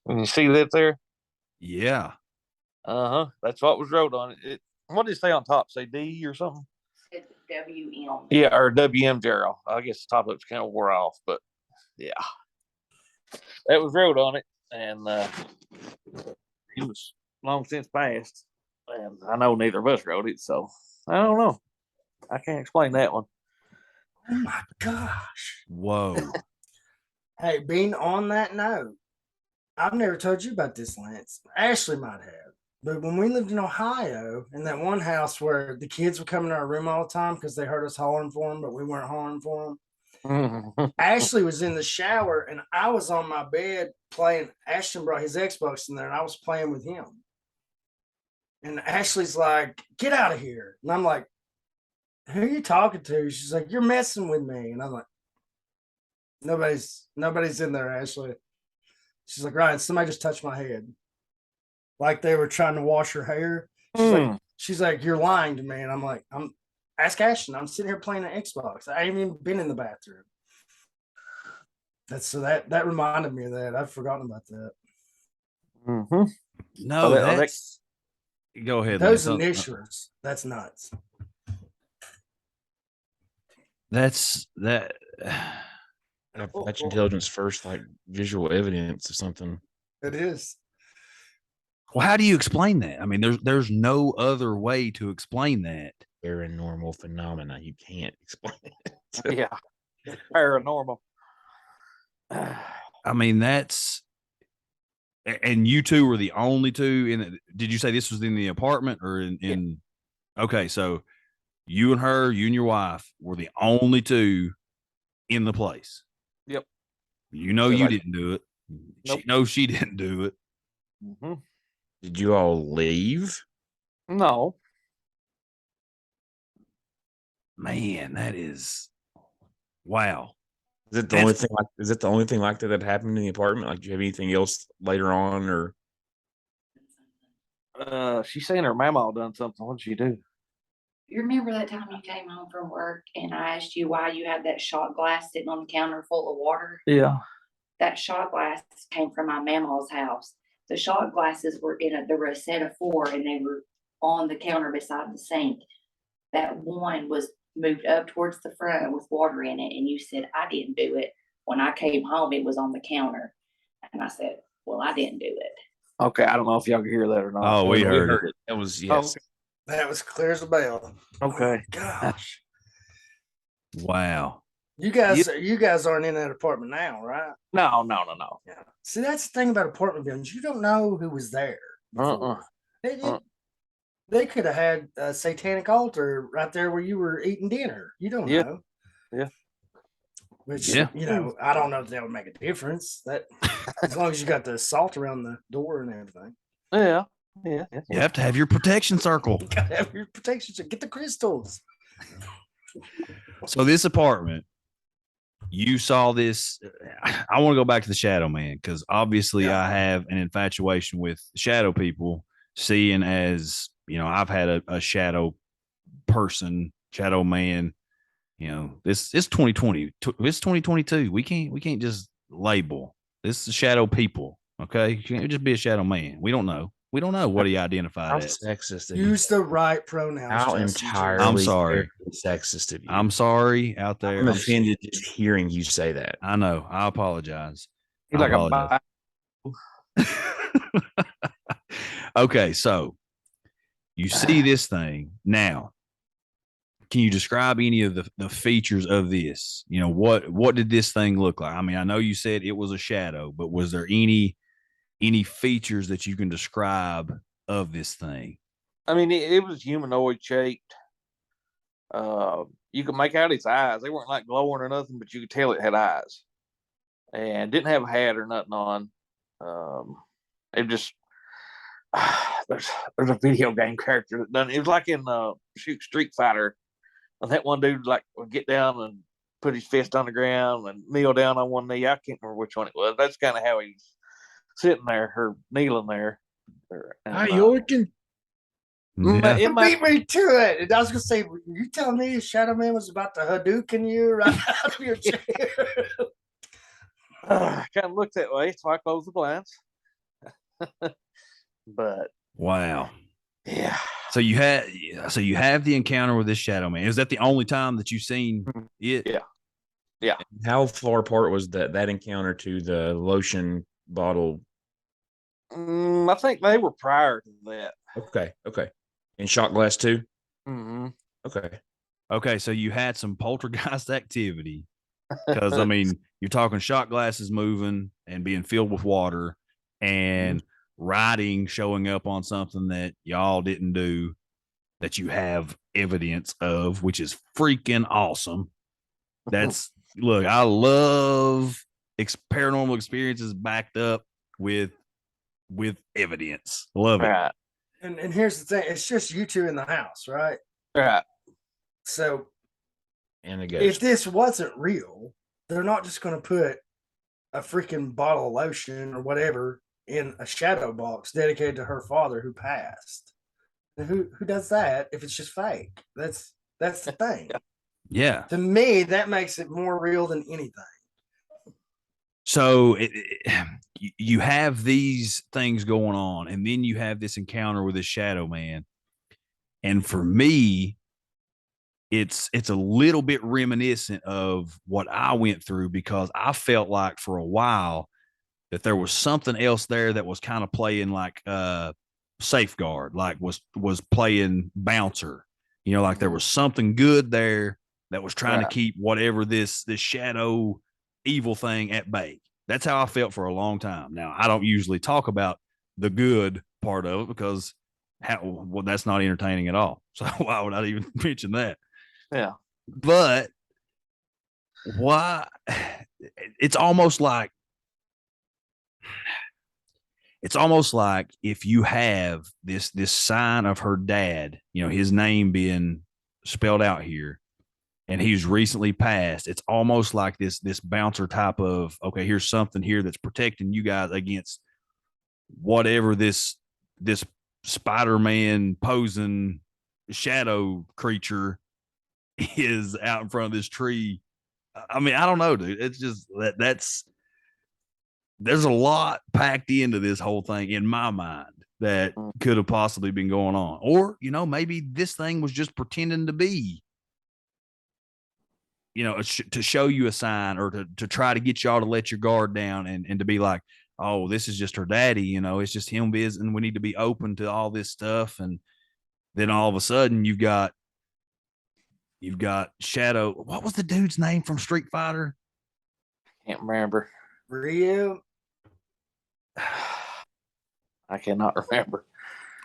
Can you see that there? Yeah. That's what was wrote on it. What did it say on top? Say D or something? It's WM. Yeah, or WM Gerald. I guess the top of it's kind of wore off, but yeah. That was wrote on it, and he was long since passed. And I know neither of us wrote it, so I don't know. I can't explain that one. Oh my gosh. Whoa. Hey, being on that note, I've never told you about this, Lance. Ashley might have. But when we lived in Ohio, in that one house where the kids would come in our room all the time because they heard us hollering for them, but we weren't hollering for them. Ashley was in the shower, and I was on my bed playing. Ashton brought his Xbox in there, and I was playing with him. And Ashley's like, "Get out of here!" And I'm like, "Who are you talking to?" She's like, "You're messing with me." And I'm like, "Nobody's in there, Ashley." She's like, "Ryan, somebody just touched my head, like they were trying to wash her hair." She's like, "You're lying to me." And I'm like, ask Ashton. I'm sitting here playing an Xbox. I ain't even been in the bathroom. That reminded me of that. I've forgotten about that. No, that's go ahead. Those initials, that's nuts. That's that. Appalachian intelligence first, like visual evidence of something. It is. Well, how do you explain that? I mean, there's no other way to explain that. Paranormal phenomena. You can't explain it. Yeah. Paranormal. I mean, that's, and you two were the only two in it. Did you say this was in the apartment or in? Yeah. Okay, so you and your wife were the only two in the place. Yep. You know, you didn't do it. Nope. She knows she didn't do it. Did you all leave? No. Man, that is wow. Is it the only thing like? Is it the only thing like that happened in the apartment? Like, do you have anything else later on, or? She's saying her mama done something. What did she do? You remember that time you came home from work and I asked you why you had that shot glass sitting on the counter full of water? Yeah. That shot glass came from my mama's house. The shot glasses were there were a set of 4 and they were on the counter beside the sink. That one was moved up towards the front with water in it. And you said, I didn't do it. When I came home, it was on the counter. And I said, well, I didn't do it. Okay. I don't know if y'all could hear that or not. Oh, we heard it. That was, yes. Oh. That was clear as a bell. Okay. Oh, gosh. Wow. You guys aren't in that apartment now, right? No. Yeah. See, that's the thing about apartment buildings. You don't know who was there. They could have had a satanic altar right there where you were eating dinner. You don't know. Yeah. Which, you know, I don't know if that would make a difference. That as long as you got the salt around the door and everything. Yeah. You have to have your protection circle. You gotta have your protection circle. Get the crystals. So this apartment, you saw this. I want to go back to the Shadow Man because obviously I have an infatuation with shadow people, seeing as, you know, I've had a shadow person, shadow man. You know, it's 2020. It's 2022. We can't just label. This is shadow people. Okay, you can't just be a shadow man. We don't know. We don't know what he identified as. Sexist. Use the right pronouns. How entirely I'm sorry. Sexist of you. I'm sorry out there. I'm offended just hearing you say that. I know. I apologize. He's like a Okay, so you see this thing now. Can you describe any of the features of this? You know, what did this thing look like? I mean, I know you said it was a shadow, but was there any features that you can describe of this thing? I mean, it was humanoid shaped. You could make out its eyes. They weren't like glowing or nothing, but you could tell it had eyes, and didn't have a hat or nothing on. It just there's a video game character that done it. It was like in Street Fighter, and that one dude like would get down and put his fist on the ground and kneel down on one knee. I can't remember which one it was. That's kind of how he's sitting there or kneeling there. Yorkin. It beat me to it. And I was gonna say, you telling me Shadow Man was about to Hadouken you right out of your chair? I kind of looked that way, so I closed the blinds. But wow, yeah. So you have the encounter with this Shadow Man. Is that the only time that you've seen it? Yeah. How far apart was that encounter to the lotion bottle? I think they were prior to that. Okay. And shot glass too? Mm-hmm. Okay, so you had some poltergeist activity because, I mean, you're talking shot glasses moving and being filled with water and writing showing up on something that y'all didn't do that you have evidence of, which is freaking awesome. That's look, I love paranormal experiences backed up with evidence. Love it. Right. And here's the thing: it's just you two in the house, right? Right. So, And a if ghost. this wasn't real, they're not just going to put a freaking bottle of lotion or whatever in a shadow box dedicated to her father who passed. Who does that if it's just fake? That's the thing. Yeah. To me, that makes it more real than anything. So you have these things going on, and then you have this encounter with this shadow man. And for me, it's a little bit reminiscent of what I went through, because I felt like for a while that there was something else there that was kind of playing like safeguard, like was playing bouncer. Like there was something good there that was trying to keep whatever this shadow evil thing at bay. That's how I felt for a long time. Now, I don't usually talk about the good part of it because that's not entertaining at all. So why would I even mention that? Yeah. But why? It's almost like if you have this sign of her dad, his name being spelled out here, and he's recently passed. It's almost like this bouncer type of, okay, here's something here that's protecting you guys against whatever this Spider-Man posing shadow creature is out in front of this tree. I mean, I don't know, dude. It's just there's a lot packed into this whole thing in my mind that could have possibly been going on. Or, maybe this thing was just pretending to be, to show you a sign, or to try to get y'all to let your guard down, and to be like, oh, this is just her daddy, it's just him visiting. We need to be open to all this stuff. And then all of a sudden you've got Shadow. What was the dude's name from Street Fighter? Can't remember. Ryu? I cannot remember.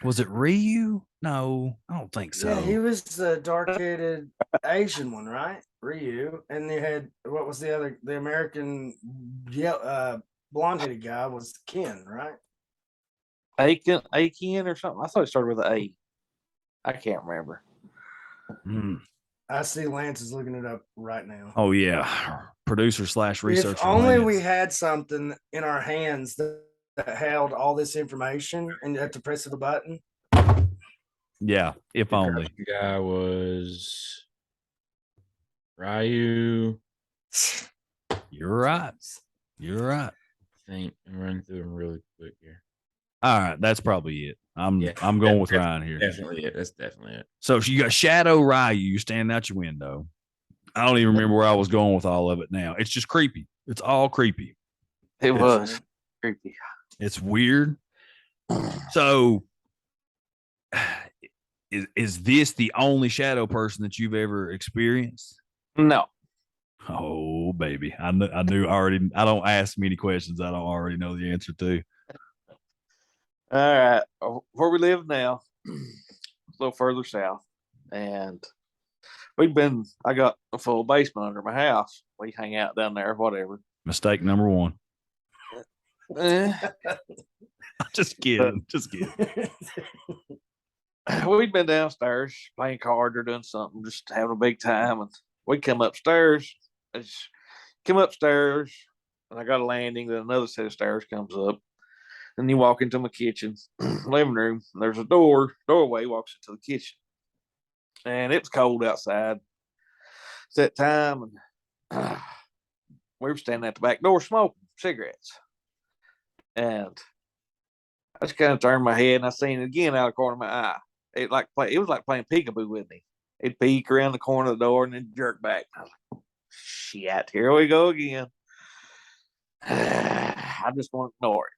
Was it Ryu? No, I don't think so. Yeah, he was the dark-headed Asian one, right? Ryu. And they had, what was the American blonde-headed guy was Ken, right? Aiken or something. I thought it started with an A. I can't remember. I see Lance is looking it up right now. Oh yeah, producer / researcher. If only Lance. we had something in our hands that held all this information, and you have to press the button. Yeah, if only. The guy was Ryu. You're right. I think I'm running through them really quick here. All right, that's probably it. I'm going with Ryan here. Definitely it. That's definitely it. So you got Shadow Ryu standing out your window. I don't even remember where I was going with all of it now. It's just creepy. It's all creepy. It was creepy. It's weird. So is this the only shadow person that you've ever experienced? No. Oh, baby. I knew already. I don't ask many questions I don't already know the answer to. All right. Where we live now, a little further south. And I got a full basement under my house. We hang out down there, whatever. Mistake number one. Just kidding. We'd been downstairs playing cards or doing something, just having a big time. And we come upstairs. And I got a landing. Then another set of stairs comes up. And you walk into my kitchen, living room. And there's a doorway walks into the kitchen. And it was cold outside. It's that time, and we were standing at the back door smoking cigarettes. And I just kind of turned my head, and I seen it again out of the corner of my eye. It was like playing peekaboo with me. It'd peek around the corner of the door and then jerk back. I was like, shit, here we go again. I just want to ignore it.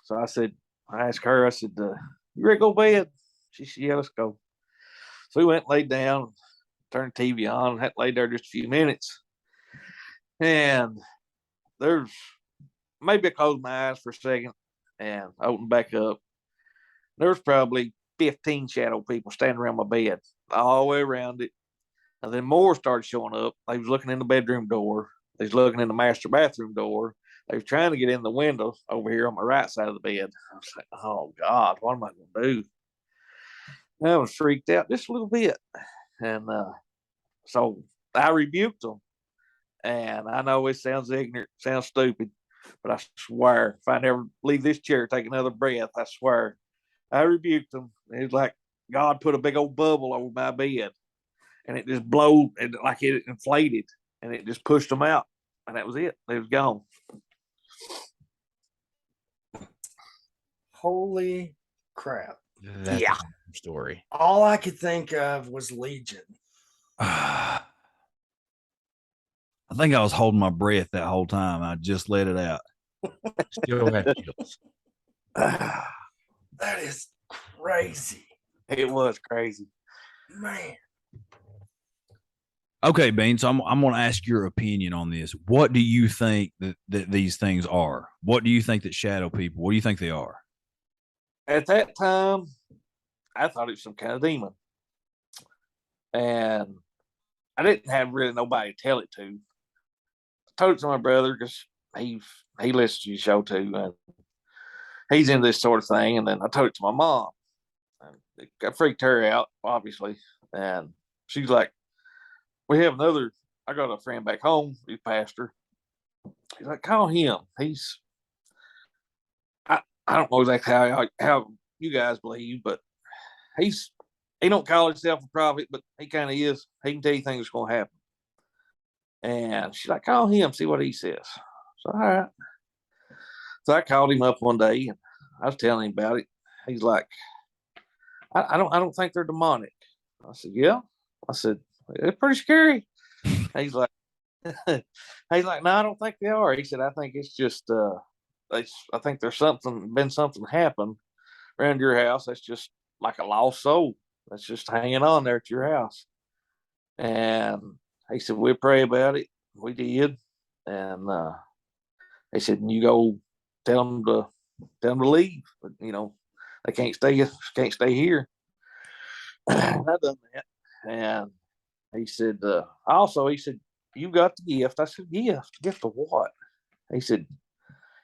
So I asked her, I said, you ready to go to bed? She said, yeah, let's go. So we went and laid down, turned the TV on, and had laid there just a few minutes. And there's maybe I closed my eyes for a second and opened back up. There was probably 15 shadow people standing around my bed, all the way around it. And then more started showing up. They was looking in the bedroom door. They was looking in the master bathroom door. They was trying to get in the window over here on my right side of the bed. I was like, oh God, what am I going to do? And I was freaked out just a little bit. And so I rebuked them. And I know it sounds ignorant, sounds stupid, but I swear, if I never leave this chair, take another breath, I swear, I rebuked them. It was like God put a big old bubble over my bed, and it just blowed, and like it inflated, and it just pushed them out, and that was it. They was gone. Holy crap! That's Yeah. a story. All I could think of was Legion. I think I was holding my breath that whole time. I just let it out. Still have chills. That is crazy. It was crazy. Man. Okay, Bean. So I'm going to ask your opinion on this. What do you think that these things are? What do you think that shadow people? What do you think they are? At that time, I thought it was some kind of demon, and I didn't have really nobody to tell it to. I told it to my brother because he listens to your show too, and he's into this sort of thing. And then I told it to my mom. And it freaked her out, obviously, and she's like, "We have another." I got a friend back home, he's a pastor. He's like, "Call him. He's." I don't know exactly how you guys believe, but he don't call himself a prophet, but he kind of is. He can tell you things are going to happen. And she's like, "Call him, see what he says." So, all right. So I called him up one day, and I was telling him about it. He's like, I don't think they're demonic. I said, "Yeah." I said, "It's pretty scary." He's like, "No, I don't think they are." He said, "I think it's just, I think there's been something happened around your house that's just like a lost soul that's just hanging on there at your house." And he said, "We'll pray about it." We did. And he said, "You go tell them to leave. But, they can't stay here." I done that. And he said, he said, "You got the gift." I said, "Gift of what?" He said,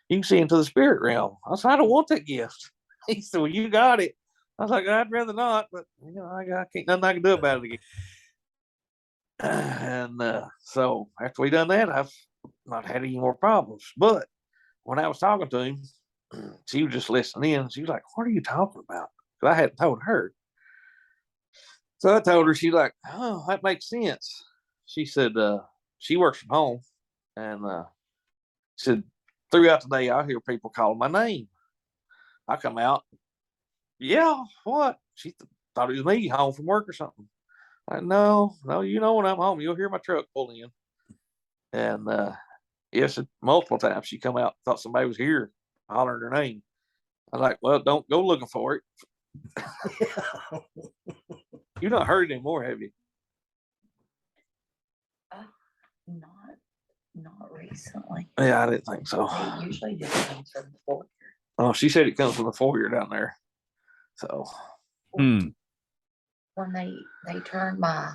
"You can see into the spirit realm." I said, "I don't want that gift." He said, "Well, you got it." I was like, "I'd rather not, but I can't nothing I can do about it again." And so after we done that, I've not had any more problems. But when I was talking to him, she was just listening in. She was like, "What are you talking about?" Because I hadn't told her. So I told her. She's like, "Oh, that makes sense." She said she works from home, and said throughout the day I hear people calling my name. I come out, "Yeah, what?" She thought it was me home from work or something. No, when I'm home, you'll hear my truck pull in. And yes, multiple times she come out, thought somebody was here, hollering her name. I was like, "Well, don't go looking for it." You've not heard it anymore, have you? Not recently. Yeah, I didn't think so. It usually just comes from the foyer. Oh, she said it comes from the foyer down there. So When they turned my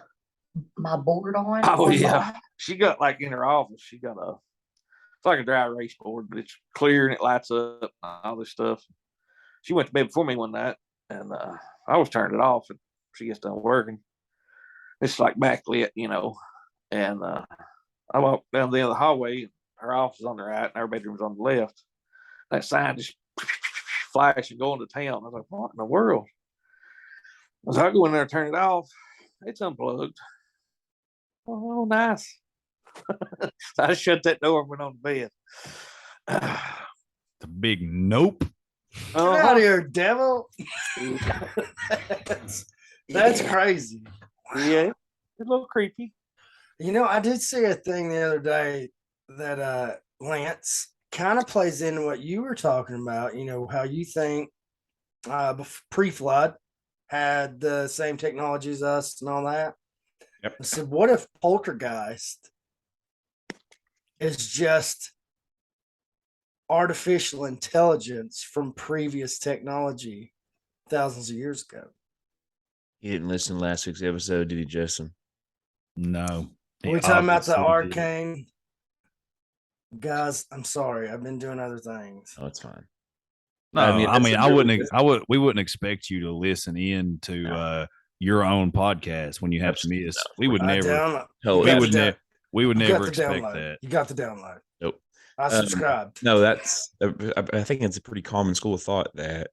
board on. Oh yeah. She got like in her office, she got it's like a dry erase board, but it's clear and it lights up and all this stuff. She went to bed before me one night, and I was turning it off, and she gets done working. It's like backlit, and I walked down the end of the hallway. Her office is on the right, and our bedroom's on the left. That sign just flash and go into town. I was like, "What in the world?" So I go in there and turn it off. It's unplugged. Oh, nice. So I shut that door and went on to bed. The big nope. Get out of here, devil. That's crazy. Yeah, it's a little creepy. I did see a thing the other day that Lance kind of plays into what you were talking about. How you think pre-flood had the same technology as us and all that. Yep. I said, what if poltergeist is just artificial intelligence from previous technology thousands of years ago? He didn't listen to last week's episode, did he, Justin? No. We're talking about the arcane. Guys, I'm sorry. I've been doing other things. Oh, it's fine. No, we wouldn't expect you to listen in to your own podcast when you have to miss. We would never. We would never expect that. You got the download. Nope. I subscribed. No, that's. I think it's a pretty common school of thought that,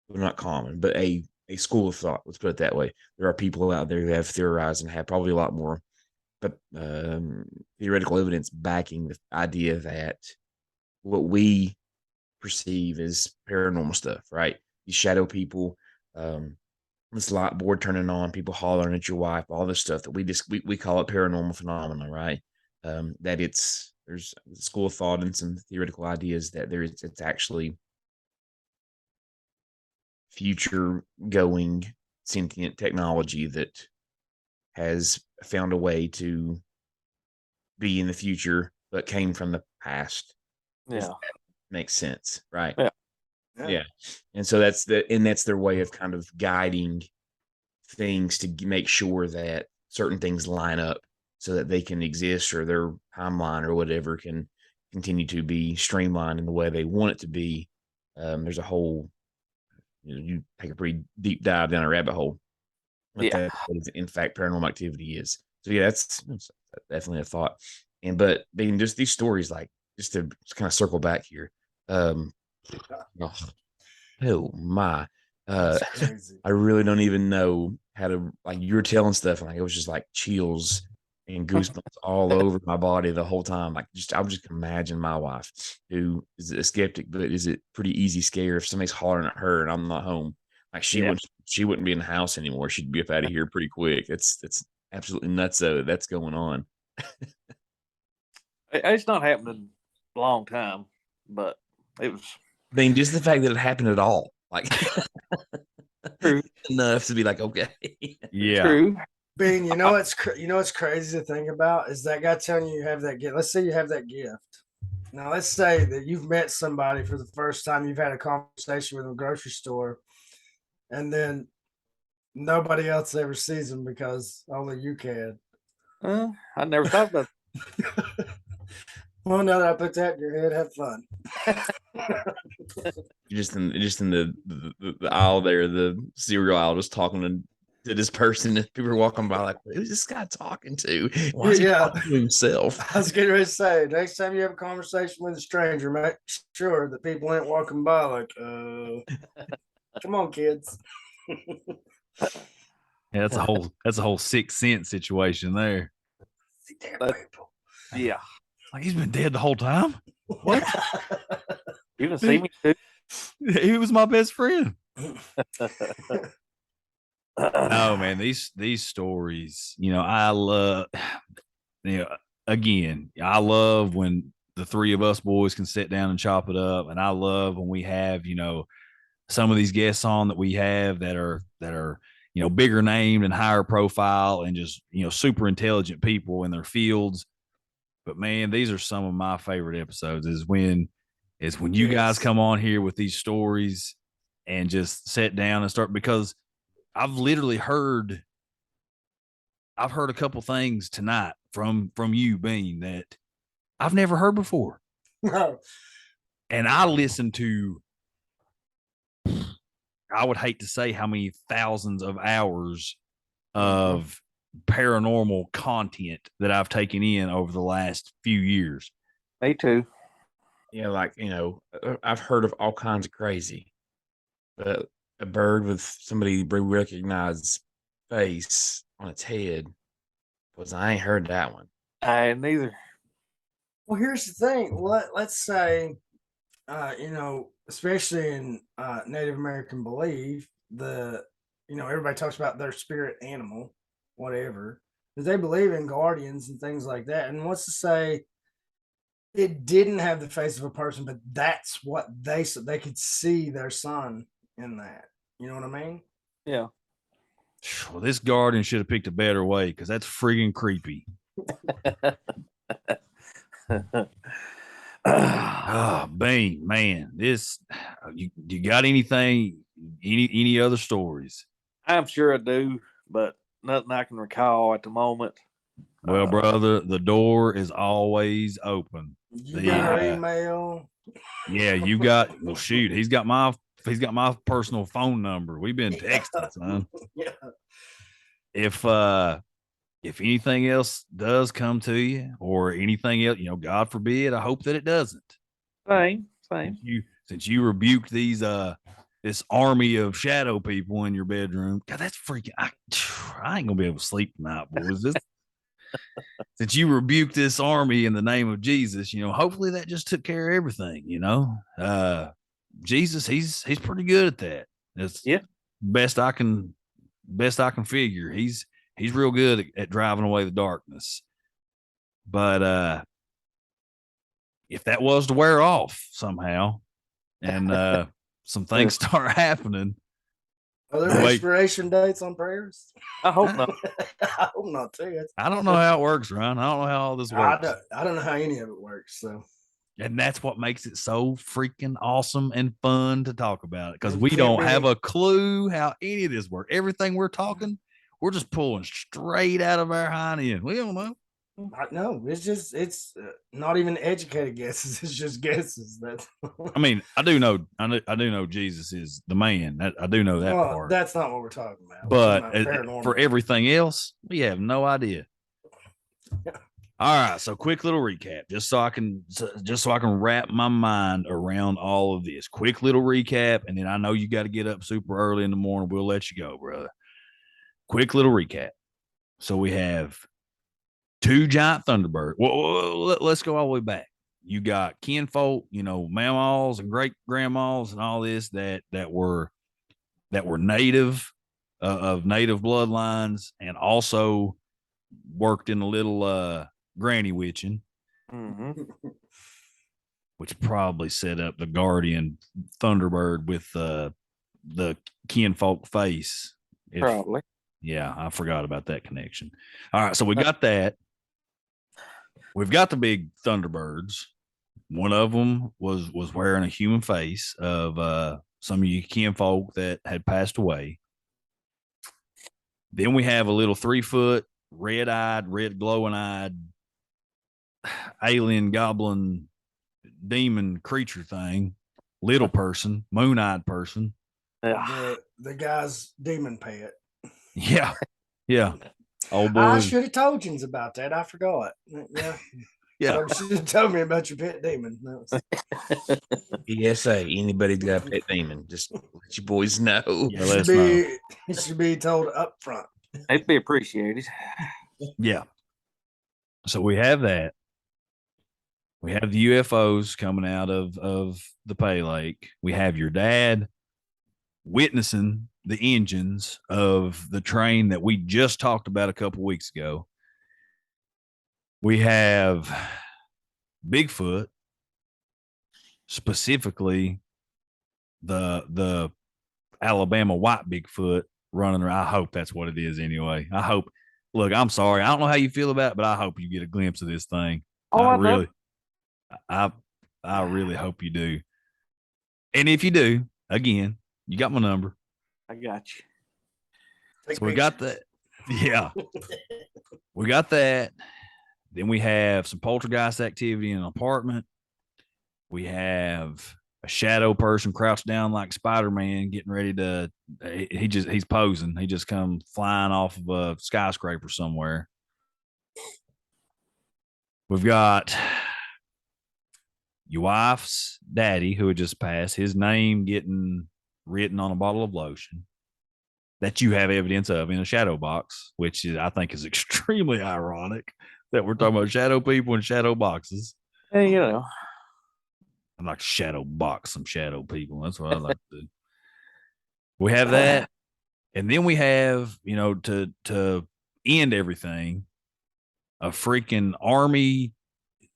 well, not common, but a school of thought. Let's put it that way. There are people out there that have theorized and have probably a lot more, but theoretical evidence backing the idea that what we perceive as paranormal stuff, right? These shadow people, this light board turning on, people hollering at your wife, all this stuff that we call it paranormal phenomena, right? That there's a school of thought and some theoretical ideas that it's actually future going sentient technology that has found a way to be in the future but came from the past. Yeah. Makes sense, right? Yeah. And so that's their way of kind of guiding things to make sure that certain things line up so that they can exist, or their timeline or whatever can continue to be streamlined in the way they want it to be. There's a whole, you take a pretty deep dive down a rabbit hole. That in fact paranormal activity is. So yeah, that's definitely a thought. But being just these stories, like, just to kind of circle back here. Oh my. I really don't even know how to, like, you were telling stuff and like it was just like chills and goosebumps all over my body the whole time. Like, I would just imagine my wife, who is a skeptic, but is it pretty easy scare if somebody's hollering at her and I'm not home. Like, she wouldn't be in the house anymore. She'd be up out of here pretty quick. It's absolutely nuts though that's going on. It's not happening a long time, but it was. I mean, just the fact that it happened at all, like, enough to be like, okay, yeah. True. Bean, you know what's crazy to think about is that guy telling you have that gift. Let's say you have that gift. Now, let's say that you've met somebody for the first time. You've had a conversation with them at a grocery store, and then nobody else ever sees them because only you can. I never thought about that. Well, now that I put that in your head, have fun. just in the aisle there, the cereal aisle, just talking to this person, and people are walking by like, who's this guy talking to? Why is he talking to himself? I was getting ready to say, next time you have a conversation with a stranger, make sure that people ain't walking by like, come on, kids. Yeah, that's a whole Sixth Sense situation there. Yeah. Like, he's been dead the whole time. What? You didn't see me too? He was my best friend. Oh man, these stories, I love, again, I love when the three of us boys can sit down and chop it up. And I love when we have, some of these guests on that we have that are, bigger named and higher profile and just, super intelligent people in their fields. But man, these are some of my favorite episodes is when you guys come on here with these stories and just sit down and start, because I've literally heard a couple things tonight from you, Bean, that I've never heard before. And I listened to, I would hate to say how many thousands of hours of paranormal content that I've taken in over the last few years. Me too. Yeah, like, I've heard of all kinds of crazy, but a bird with somebody recognized face on its head I ain't heard that one. I ain't neither. Well, here's the thing. Let's say, especially in Native American belief, everybody talks about their spirit animal, whatever, because they believe in guardians and things like that. And what's to say it didn't have the face of a person, but that's what they could see their son in that. You know what I mean? Yeah. Well, this guardian should have picked a better way, because that's friggin' creepy. Bean, man, this you got anything? Any other stories? I'm sure I do, but nothing I can recall at the moment. Well, brother, the door is always open. You got our email. Yeah, you got. Well, shoot, he's got my personal phone number. We've been texting, son. Yeah. If anything else does come to you, or anything else, God forbid, I hope that it doesn't. Same. Since you rebuked this army of shadow people in your bedroom, God, that's freaking. I ain't gonna be able to sleep tonight, boys. Since you rebuked this army in the name of Jesus, hopefully that just took care of everything. Jesus, he's pretty good at that. That's best I can figure. He's real good at driving away the darkness. But if that was to wear off somehow, and some things start happening, are there expiration dates on prayers? I hope not. I hope not too. I don't know how it works, Ron. I don't know how all this works. I don't know how any of it works. So, and that's what makes it so freaking awesome and fun to talk about it, because we don't have a clue how any of this works. Everything we're talking, we're just pulling straight out of our hind end. We don't know. No, it's not even educated guesses. It's just guesses. I mean, I do know Jesus is the man. I do know that part. That's not what we're talking about. But for everything else, we have no idea. All right, so quick little recap, just so I can wrap my mind around all of this. Quick little recap, and then I know you got to get up super early in the morning. We'll let you go, brother. Quick little recap. So we have 2 giant thunderbirds. Well, let's go all the way back. You got kinfolk, mamaws and great grandmas and all this that were native of native bloodlines, and also worked in a little granny witching, which probably set up the guardian thunderbird with the kinfolk face. Probably. Yeah, I forgot about that connection. All right, so we got that. We've got the big thunderbirds. One of them was wearing a human face of some of you kinfolk that had passed away. Then we have a little 3-foot, red glowing-eyed alien goblin demon creature thing, little person, moon-eyed person. The guy's demon pet. Yeah. Oh boy, I should have told you about that. I forgot. Yeah. You should have told me about your pet demon. PSA, anybody's got a pet demon, just let you boys know. Yeah, let us know. It should be told up front. It'd be appreciated. Yeah. So we have that. We have the UFOs coming out of the Pay Lake. We have your dad witnessing the engines of the train that we just talked about a couple weeks ago. We have Bigfoot, specifically the Alabama white Bigfoot running around. I hope that's what it is anyway. I hope. Look, I'm sorry. I don't know how you feel about it, but I hope you get a glimpse of this thing. I really hope you do. And if you do, again, you got my number. I got you. So we got that. Yeah. We got that. Then we have some poltergeist activity in an apartment. We have a shadow person crouched down like Spider-Man, getting ready to, he's posing. He just come flying off of a skyscraper somewhere. We've got your wife's daddy, who had just passed, his name getting written on a bottle of lotion that you have evidence of in a shadow box, which I think is extremely ironic that we're talking about shadow people and shadow boxes. Hey, I'm like shadow box some shadow people. That's what I like to do. We have that. And then we have, to end everything, a freaking army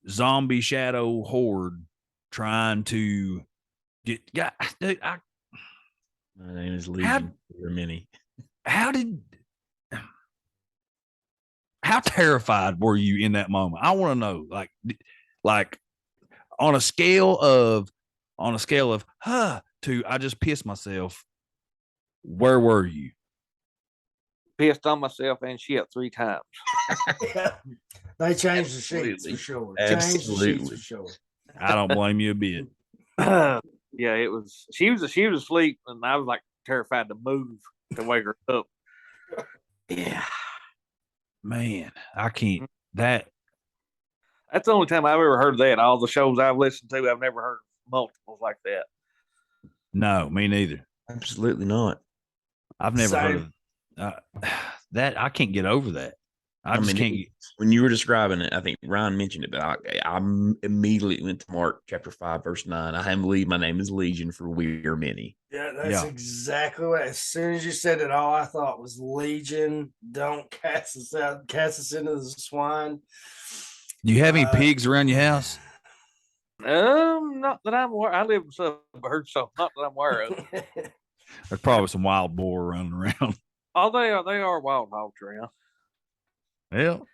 zombie shadow horde trying to get. God, dude, my name is Legion. Many. How terrified were you in that moment? I want to know, like on a scale of to I just pissed myself. Where were you? pissed on myself and shit 3 times. Yeah. They changed the sheets for sure. Changed the sheets for sure. I don't blame you a bit. Yeah, it was. She was asleep, and I was like terrified to move to wake her up. Yeah, Man, I can't. That's the only time I've ever heard that. All the shows I've listened to, I've never heard multiples like that. no, me neither. Absolutely not. I've never heard of that. I can't get over that. I just can't. When you were describing it, I think Ryan mentioned it, but I immediately went to Mark chapter 5, verse 9. I am believe my name is Legion, for we are many. Yeah, that's exactly what. As soon as you said it, all I thought was Legion. Don't cast us out, cast us into the swine. Do you have any pigs around your house? Not that I'm aware. I live in suburbs, so not that I'm aware of. There's probably some wild boar running around. Oh, they are wild hogs around. Well,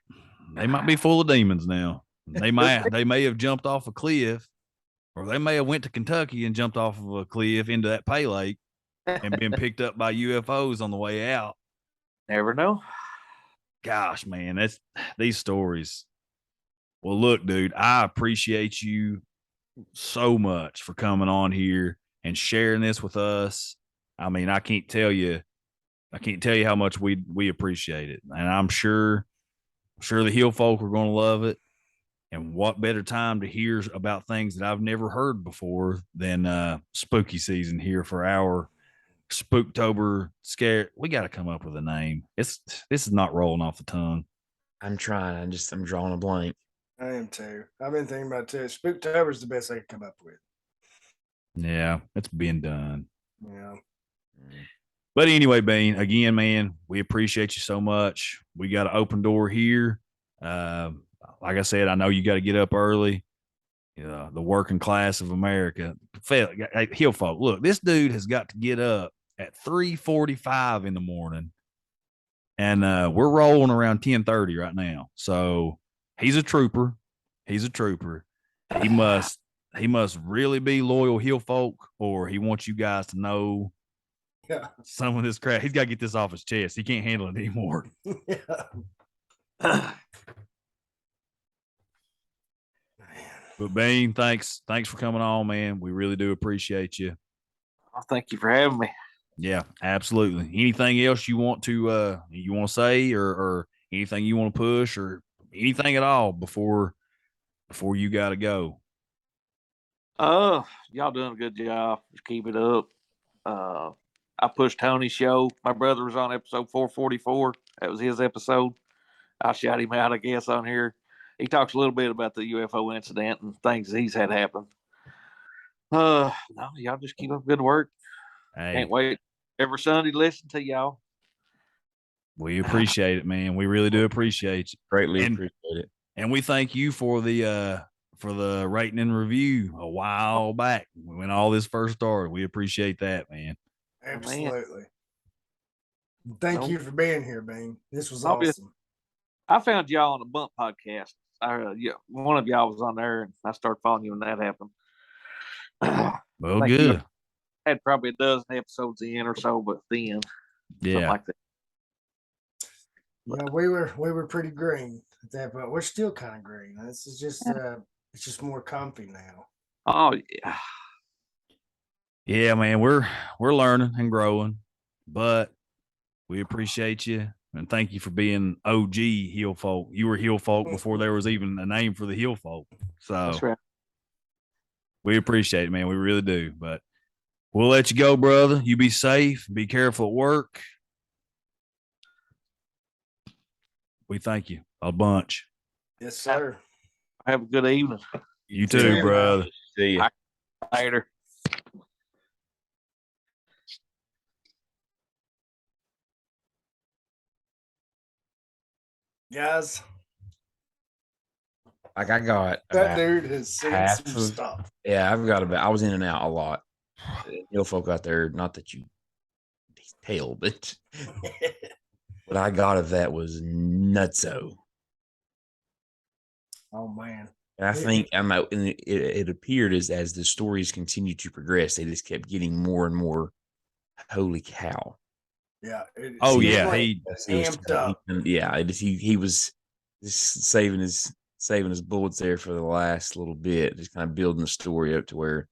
they might be full of demons now. They may have jumped off a cliff, or they may have went to Kentucky and jumped off of a cliff into that pay lake and been picked up by UFOs on the way out. Never know. Gosh, man, that's these stories. Well, look, dude, I appreciate you so much for coming on here and sharing this with us. I mean, I can't tell you how much we appreciate it. And I'm sure the Hill folk are going to love it. And what better time to hear about things that I've never heard before than spooky season here for our Spooktober scare. We got to come up with a name. This is not rolling off the tongue. I'm trying. I'm drawing a blank. I am too. I've been thinking about it too. Spooktober is the best I could come up with. Yeah, it's been done. Yeah. But anyway, Bean, again, man, we appreciate you so much. We got an open door here. Like I said, I know you got to get up early. The working class of America. Hill folk, look, this dude has got to get up at 3:45 in the morning, and we're rolling around 10:30 right now. So he's a trooper. He's a trooper. He must really be loyal Hill folk, or he wants you guys to know some of this crap. He's got to get this off his chest. He can't handle it anymore. Yeah. But Bean, thanks for coming on, man. We really do appreciate you. Well, thank you for having me. Yeah, absolutely. Anything else you want to say, or anything you want to push, or anything at all before you got to go? Y'all doing a good job. Just keep it up. I pushed Tony's show. My brother was on episode 444. That was his episode. I shot him out, I guess, on here. He talks a little bit about the UFO incident and things he's had happen. No, y'all just keep up good work. Hey, can't wait every Sunday to listen to y'all. We appreciate it, man. We really do appreciate you. Greatly appreciate it. And we thank you for the rating and review a while back when all this first started. We appreciate that, man. Absolutely. Thank you for being here, Bane. This was awesome. I found y'all on a Bump podcast. One of y'all was on there, and I started following you when that happened. Well, good. Had probably a dozen episodes in or so, but then, yeah, like that. Yeah, we were pretty green at that point. We're still kind of green. This is just it's just more comfy now. Oh yeah, yeah, man. We're learning and growing, but we appreciate you. And thank you for being OG Hill folk. You were Hill folk before there was even a name for the Hill folk. So that's right. We appreciate it, man. We really do. But we'll let you go, brother. You be safe. Be careful at work. We thank you a bunch. Yes, sir. Have a good evening. You too, brother. See you later. Guys, like I got that dude has seen some stuff. Yeah, I was in and out a lot. Hill folk out there, not that you detail, but what I got of that was nutso. Oh man. And I think it appeared as the stories continued to progress, they just kept getting more and more. Holy cow. Yeah. Oh She yeah, like he was amped up. he was just saving his bullets there for the last little bit, just kind of building the story up to where.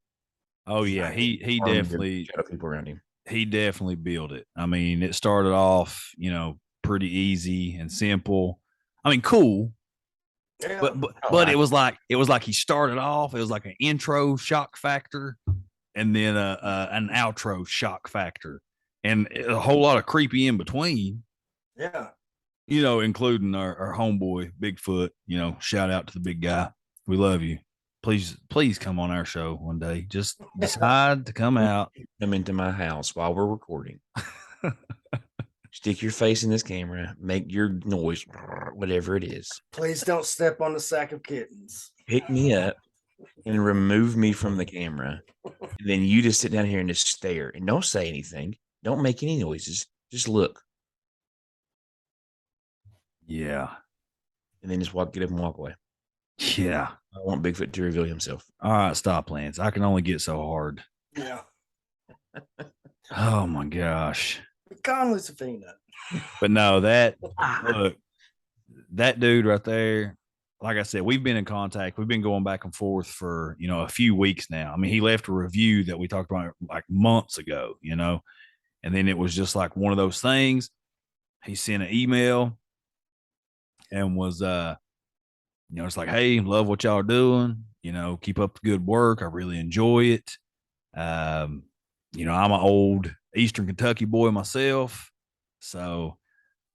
Oh yeah, he definitely people around him. He definitely built it. I mean, it started off, pretty easy and simple. I mean, cool. Yeah. But it was like he started off. It was like an intro shock factor, and then an outro shock factor, and a whole lot of creepy in between. Yeah. Including our homeboy Bigfoot. Shout out to the big guy. We love you. Please come on our show one day. Just decide to come out. Come into my house while we're recording. Stick your face in this camera. Make your noise, whatever it is. Please don't step on the sack of kittens. Pick me up and remove me from the camera. And then you just sit down here and just stare and don't say anything. Don't make any noises. Just look. Yeah. And then just get up and walk away. Yeah. I want Bigfoot to reveal himself. All right, stop, Lance. I can only get so hard. Yeah. Oh my gosh. Conley's a peanut. But no, look, that dude right there, like I said, we've been in contact. We've been going back and forth for, a few weeks now. I mean, he left a review that we talked about like months ago, and then it was just like one of those things. He sent an email and was, it's like, hey, love what y'all are doing. Keep up the good work. I really enjoy it. I'm an old Eastern Kentucky boy myself. So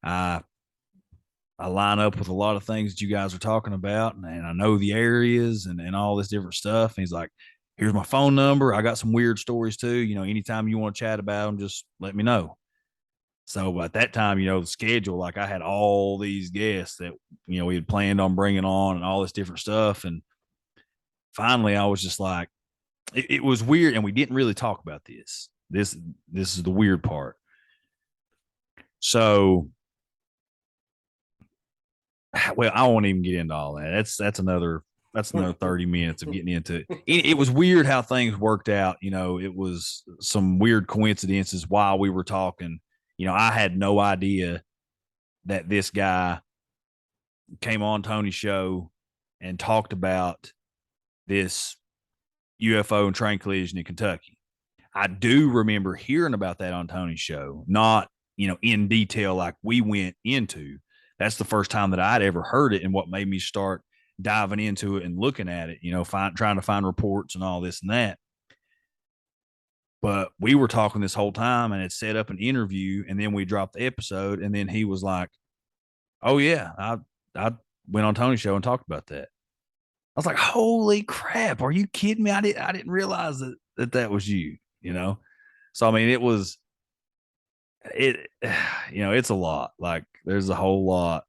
I line up with a lot of things that you guys are talking about, and I know the areas and all this different stuff. And he's like, here's my phone number. I got some weird stories too. Anytime you want to chat about them, just let me know. So at that time, the schedule, like I had all these guests that, we had planned on bringing on and all this different stuff. And finally I was just like, it was weird. And we didn't really talk about this. This is the weird part. So, well, I won't even get into all that. That's another 30 minutes of getting into it. It was weird how things worked out. It was some weird coincidences while we were talking. I had no idea that this guy came on Tony's show and talked about this UFO and train collision in Kentucky. I do remember hearing about that on Tony's show, not, in detail like we went into. That's the first time that I'd ever heard it, and what made me start diving into it and looking at it, trying to find reports and all this and that. But we were talking this whole time and had set up an interview, and then we dropped the episode, and then he was like, oh yeah, I went on Tony's show and talked about that. I was like, holy crap, are you kidding me? I didn't realize that was you, So I mean, it's a lot. Like there's a whole lot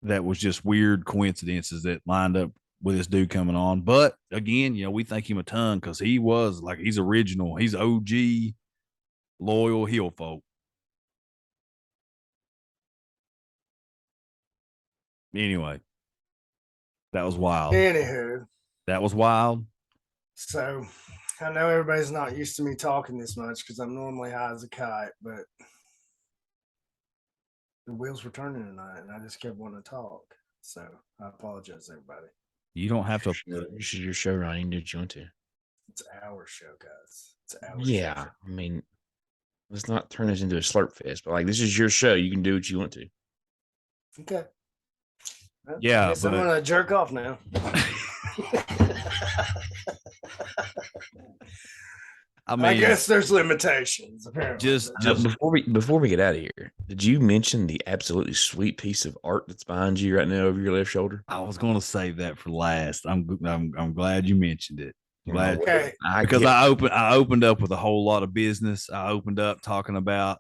that was just weird coincidences that lined up with this dude coming on. But again, we thank him a ton because he's original. He's OG, loyal hill folk. Anyway, that was wild. Anywho. That was wild. So I know everybody's not used to me talking this much because I'm normally high as a kite, but the wheels were turning tonight and I just kept wanting to talk. So I apologize, everybody. You don't have to. This is your show, Ronnie. Do what you want to. It's our show, guys. It's our show. Show. I mean, let's not turn this into a slurp fest, but like this is your show. You can do what you want to. Okay. Well, yeah, I'm gonna jerk off now. I guess there's limitations. Apparently, just before we get out of here, did you mention the absolutely sweet piece of art that's behind you right now over your left shoulder? I was going to save that for last. I'm glad you mentioned it. Okay. Because I opened up with a whole lot of business. I opened up talking about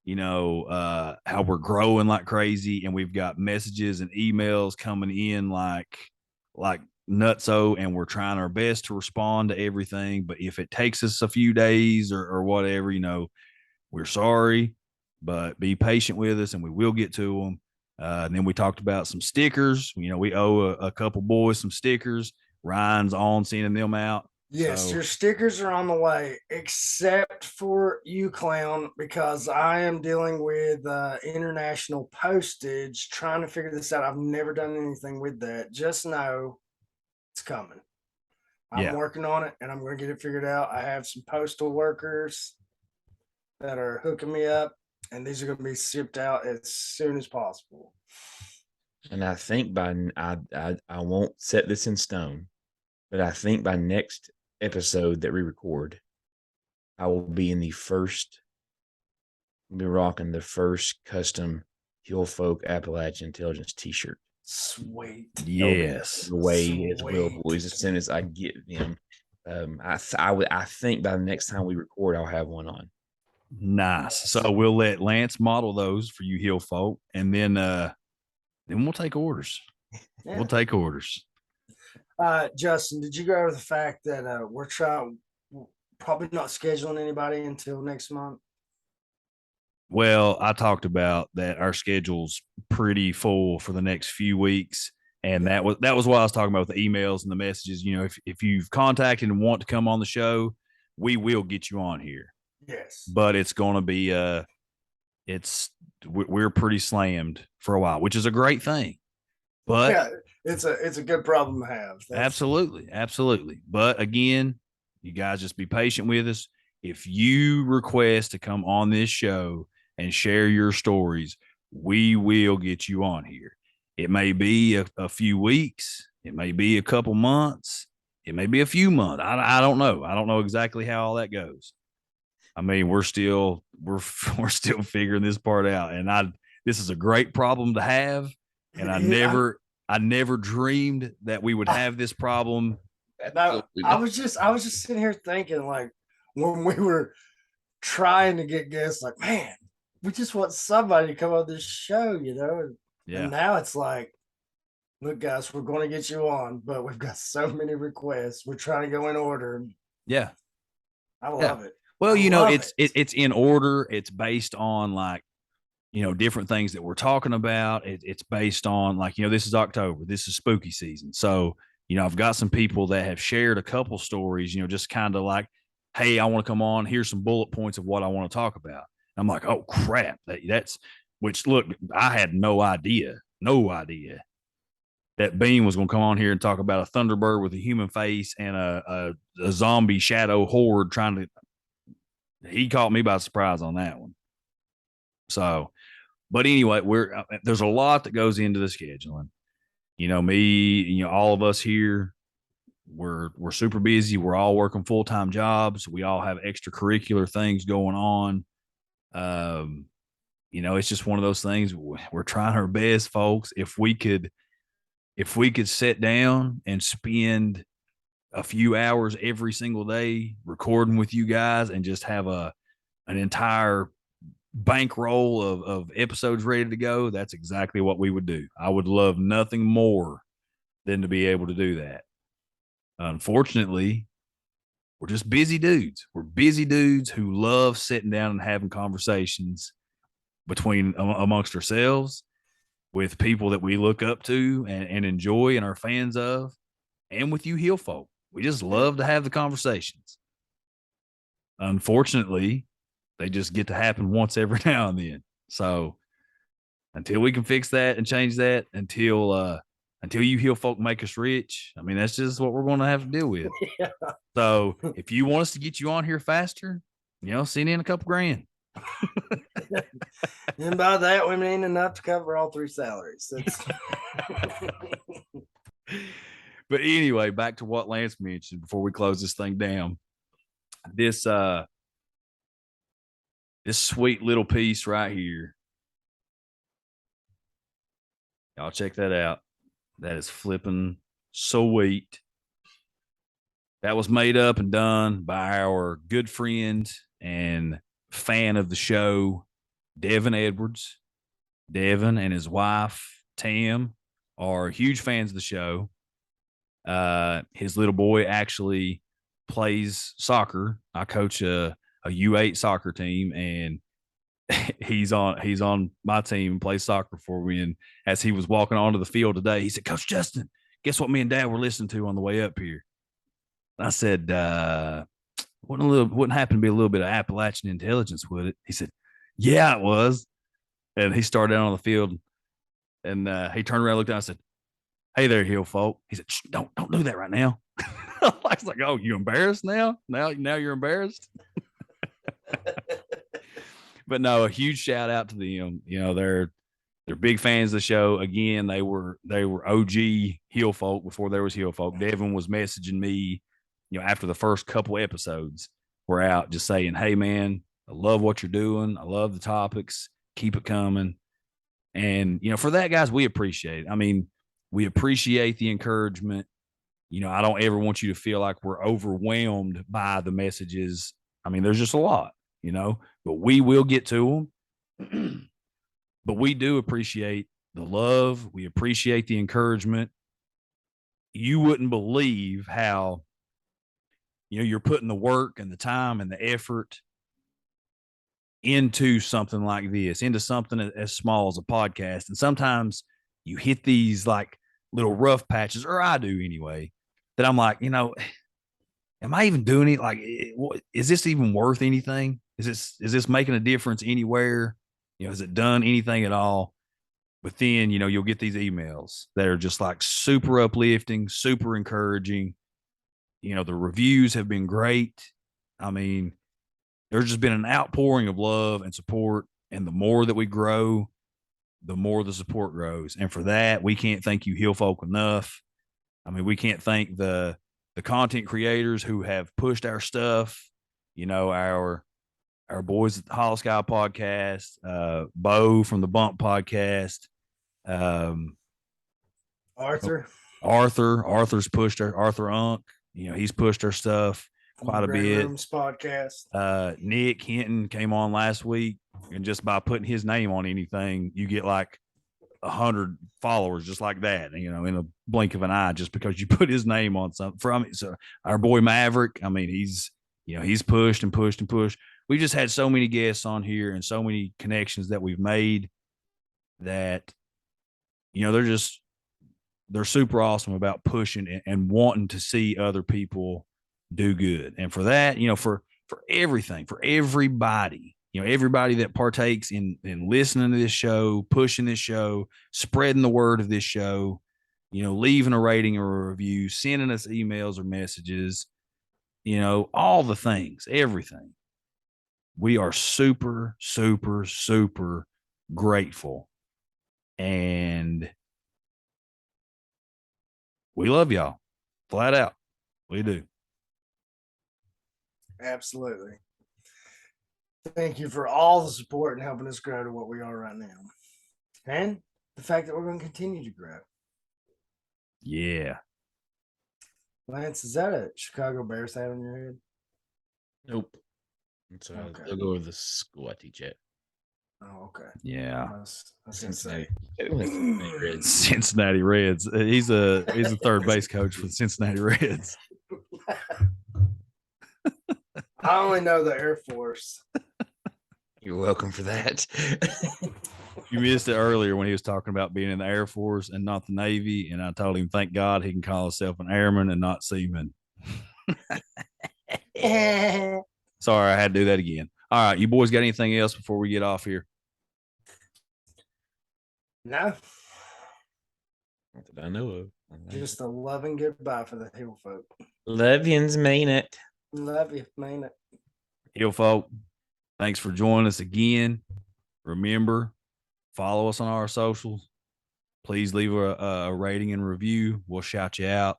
how we're growing like crazy, and we've got messages and emails coming in like nutso, and we're trying our best to respond to everything. But if it takes us a few days or whatever, we're sorry, but be patient with us and we will get to them. And then we talked about some stickers. We owe a couple boys some stickers. Ryan's on sending them out. Yes, your stickers are on the way, except for you, clown, because I am dealing with international postage, trying to figure this out. I've never done anything with that. Just know it's coming. I'm working on it, and I'm going to get it figured out. I have some postal workers that are hooking me up, and these are going to be shipped out as soon as possible. And I think I won't set this in stone, but I think by next episode that we record, I will be in the first. I'll be rocking the first custom Hill Folk Appalachian Intelligence T-shirt. Sweet. Yes. The way as well, boys. As soon as I get them, I think by the next time we record, I'll have one on. Nice. So we'll let Lance model those for you Hill Folk, and then we'll take orders. Yeah. We'll take orders. Justin, did you go over the fact that we're probably not scheduling anybody until next month? Well, I talked about that our schedule's pretty full for the next few weeks. And that was what I was talking about with the emails and the messages. You know, if you've contacted and want to come on the show, we will get you on here. Yes. But it's going to be we're pretty slammed for a while, which is a great thing. But yeah, it's a good problem to have. Absolutely. But again, you guys just be patient with us. If you request to come on this show and share your stories, we will get you on here. It may be a few weeks. It may be a couple months. It may be a few months. I don't know. I don't know exactly how all that goes. I mean, we're still figuring this part out. And this is a great problem to have. And I never dreamed that we would have this problem. No, I was just sitting here thinking, like, when we were trying to get guests, like, man, we just want somebody to come on this show, you know? And now it's like, look, guys, we're going to get you on, but we've got so many requests. We're trying to go in order. Yeah. I love it. Well, it's in order. It's based on, like, different things that we're talking about. It's based on, like, this is October. This is spooky season. So, I've got some people that have shared a couple stories, just kind of like, hey, I want to come on. Here's some bullet points of what I want to talk about. I'm like, oh, crap. That's which, look, I had no idea that Bean was going to come on here and talk about a thunderbird with a human face and a zombie shadow horde he caught me by surprise on that one. So, but anyway, there's a lot that goes into the scheduling. Me, all of us here, we're super busy. We're all working full-time jobs. We all have extracurricular things going on. It's just one of those things. We're trying our best, folks. If we could sit down and spend a few hours every single day recording with you guys and just have an entire bankroll of episodes ready to go, that's exactly what we would do. I would love nothing more than to be able to do that. Unfortunately, we're just busy dudes. We're busy dudes who love sitting down and having conversations amongst ourselves with people that we look up to and enjoy and are fans of, and with you Hill Folk. We just love to have the conversations. Unfortunately, they just get to happen once every now and then. So until we can fix that and change that, until you Hill Folk make us rich, I mean, that's just what we're going to have to deal with. Yeah. So if you want us to get you on here faster, send in a couple grand. And by that, we mean enough to cover all 3 salaries. But anyway, back to what Lance mentioned before we close this thing down. This sweet little piece right here. Y'all check that out. That is flipping sweet. That was made up and done by our good friend and fan of the show, Devin Edwards. Devin and his wife, Tam, are huge fans of the show. His little boy actually plays soccer. I coach a U8 soccer team, and he's on my team and plays soccer for me. And as he was walking onto the field today, he said, "Coach Justin, guess what me and Dad were listening to on the way up here?" I said, wouldn't happen to be a little bit of Appalachian intelligence, would it? He said, yeah, it was. And he started out on the field, and he turned around, looked down, and said, hey there, hill folk. He said, don't do that right now. I was like, oh, you embarrassed now? Now you're embarrassed. But no, a huge shout out to them. You know, they're big fans of the show. Again, they were OG hill folk before there was hill folk. Devin was messaging me, you know, after the first couple episodes were out, just saying, hey man, I love what you're doing. I love the topics. Keep it coming. And, you know, for that, guys, we appreciate it. I mean, we appreciate the encouragement. You know, I don't ever want you to feel like we're overwhelmed by the messages. I mean, there's just a lot, you know, but we will get to them. But we do appreciate the love. We appreciate the encouragement. You wouldn't believe how, you know, you're putting the work and the time and the effort into something like this, into something as small as a podcast. And sometimes you hit these like little rough patches, or I do anyway, that I'm like, you know, am I even doing it? Like, is this even worth anything? Is this making a difference anywhere? You know, has it done anything at all? But then, you know, you'll get these emails that are just like super uplifting, super encouraging. You know, the reviews have been great. I mean, there's just been an outpouring of love and support. And the more that we grow, the more the support grows. And for that, we can't thank you, hill folk, enough. I mean, we can't thank the content creators who have pushed our stuff. You know, our boys at the Hollow Sky podcast, Bo from the Bump podcast, Arthur's pushed Arthur Unk. You know, he's pushed our stuff quite a bit. Rooms podcast. Nick Hinton came on last week, and just by putting his name on anything, you get like 100 followers just like that, you know, in a blink of an eye, just because you put his name on something from it. So our boy Maverick, I mean, he's pushed and pushed and pushed. We just had so many guests on here and so many connections that we've made that, you know, they're super awesome about pushing and wanting to see other people do good. And for that, you know, for everything, for everybody, you know, everybody that partakes in listening to this show, pushing this show, spreading the word of this show, you know, leaving a rating or a review, sending us emails or messages, you know, all the things, everything. We are super, super, super grateful. And we love y'all flat out. We do. Absolutely. Thank you for all the support and helping us grow to what we are right now. And the fact that we're going to continue to grow. Yeah. Lance, is that a Chicago Bears hat on your head? Nope. It's a logo of the school I teach at. Oh, okay. Yeah. I was going to say. Cincinnati Reds. He's a third base coach for the Cincinnati Reds. I only know the Air Force. You're welcome for that. You missed it earlier when he was talking about being in the Air Force and not the Navy, and I told him, thank God he can call himself an airman and not seaman. Sorry, I had to do that again. All right, you boys got anything else before we get off here? No. Not that I know of. Just a loving goodbye for the hill folk. Love yous, mean it. Love you, mean it. Hill folk, thanks for joining us again. Remember, follow us on our socials. Please leave a rating and review. We'll shout you out.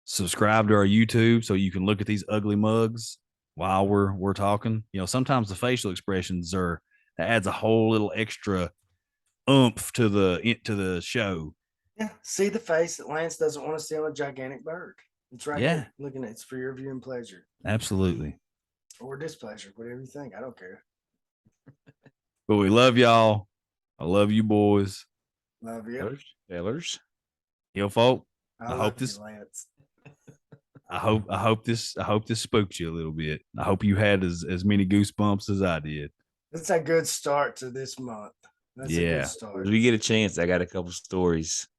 Subscribe to our YouTube so you can look at these ugly mugs while we're talking. You know, sometimes the facial expressions that adds a whole little extra oomph to the show. Yeah, see the face that Lance doesn't want to see on a gigantic bird. It's right here. Looking at it's for your viewing pleasure. Absolutely. Or displeasure, whatever you think. I don't care. But we love y'all. I love you boys. Love you. Fellers. Hill folk. I hope this Lance. I hope this spooked you a little bit. I hope you had as many goosebumps as I did. That's a good start to this month. That's a good start. When we get a chance, I got a couple stories.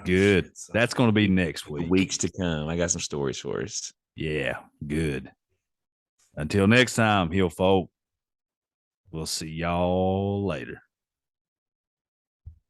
Good. shit, son. That's going to be next week. Weeks to come. I got some stories for us. Yeah, good. Until next time, Hill folk. We'll see y'all later.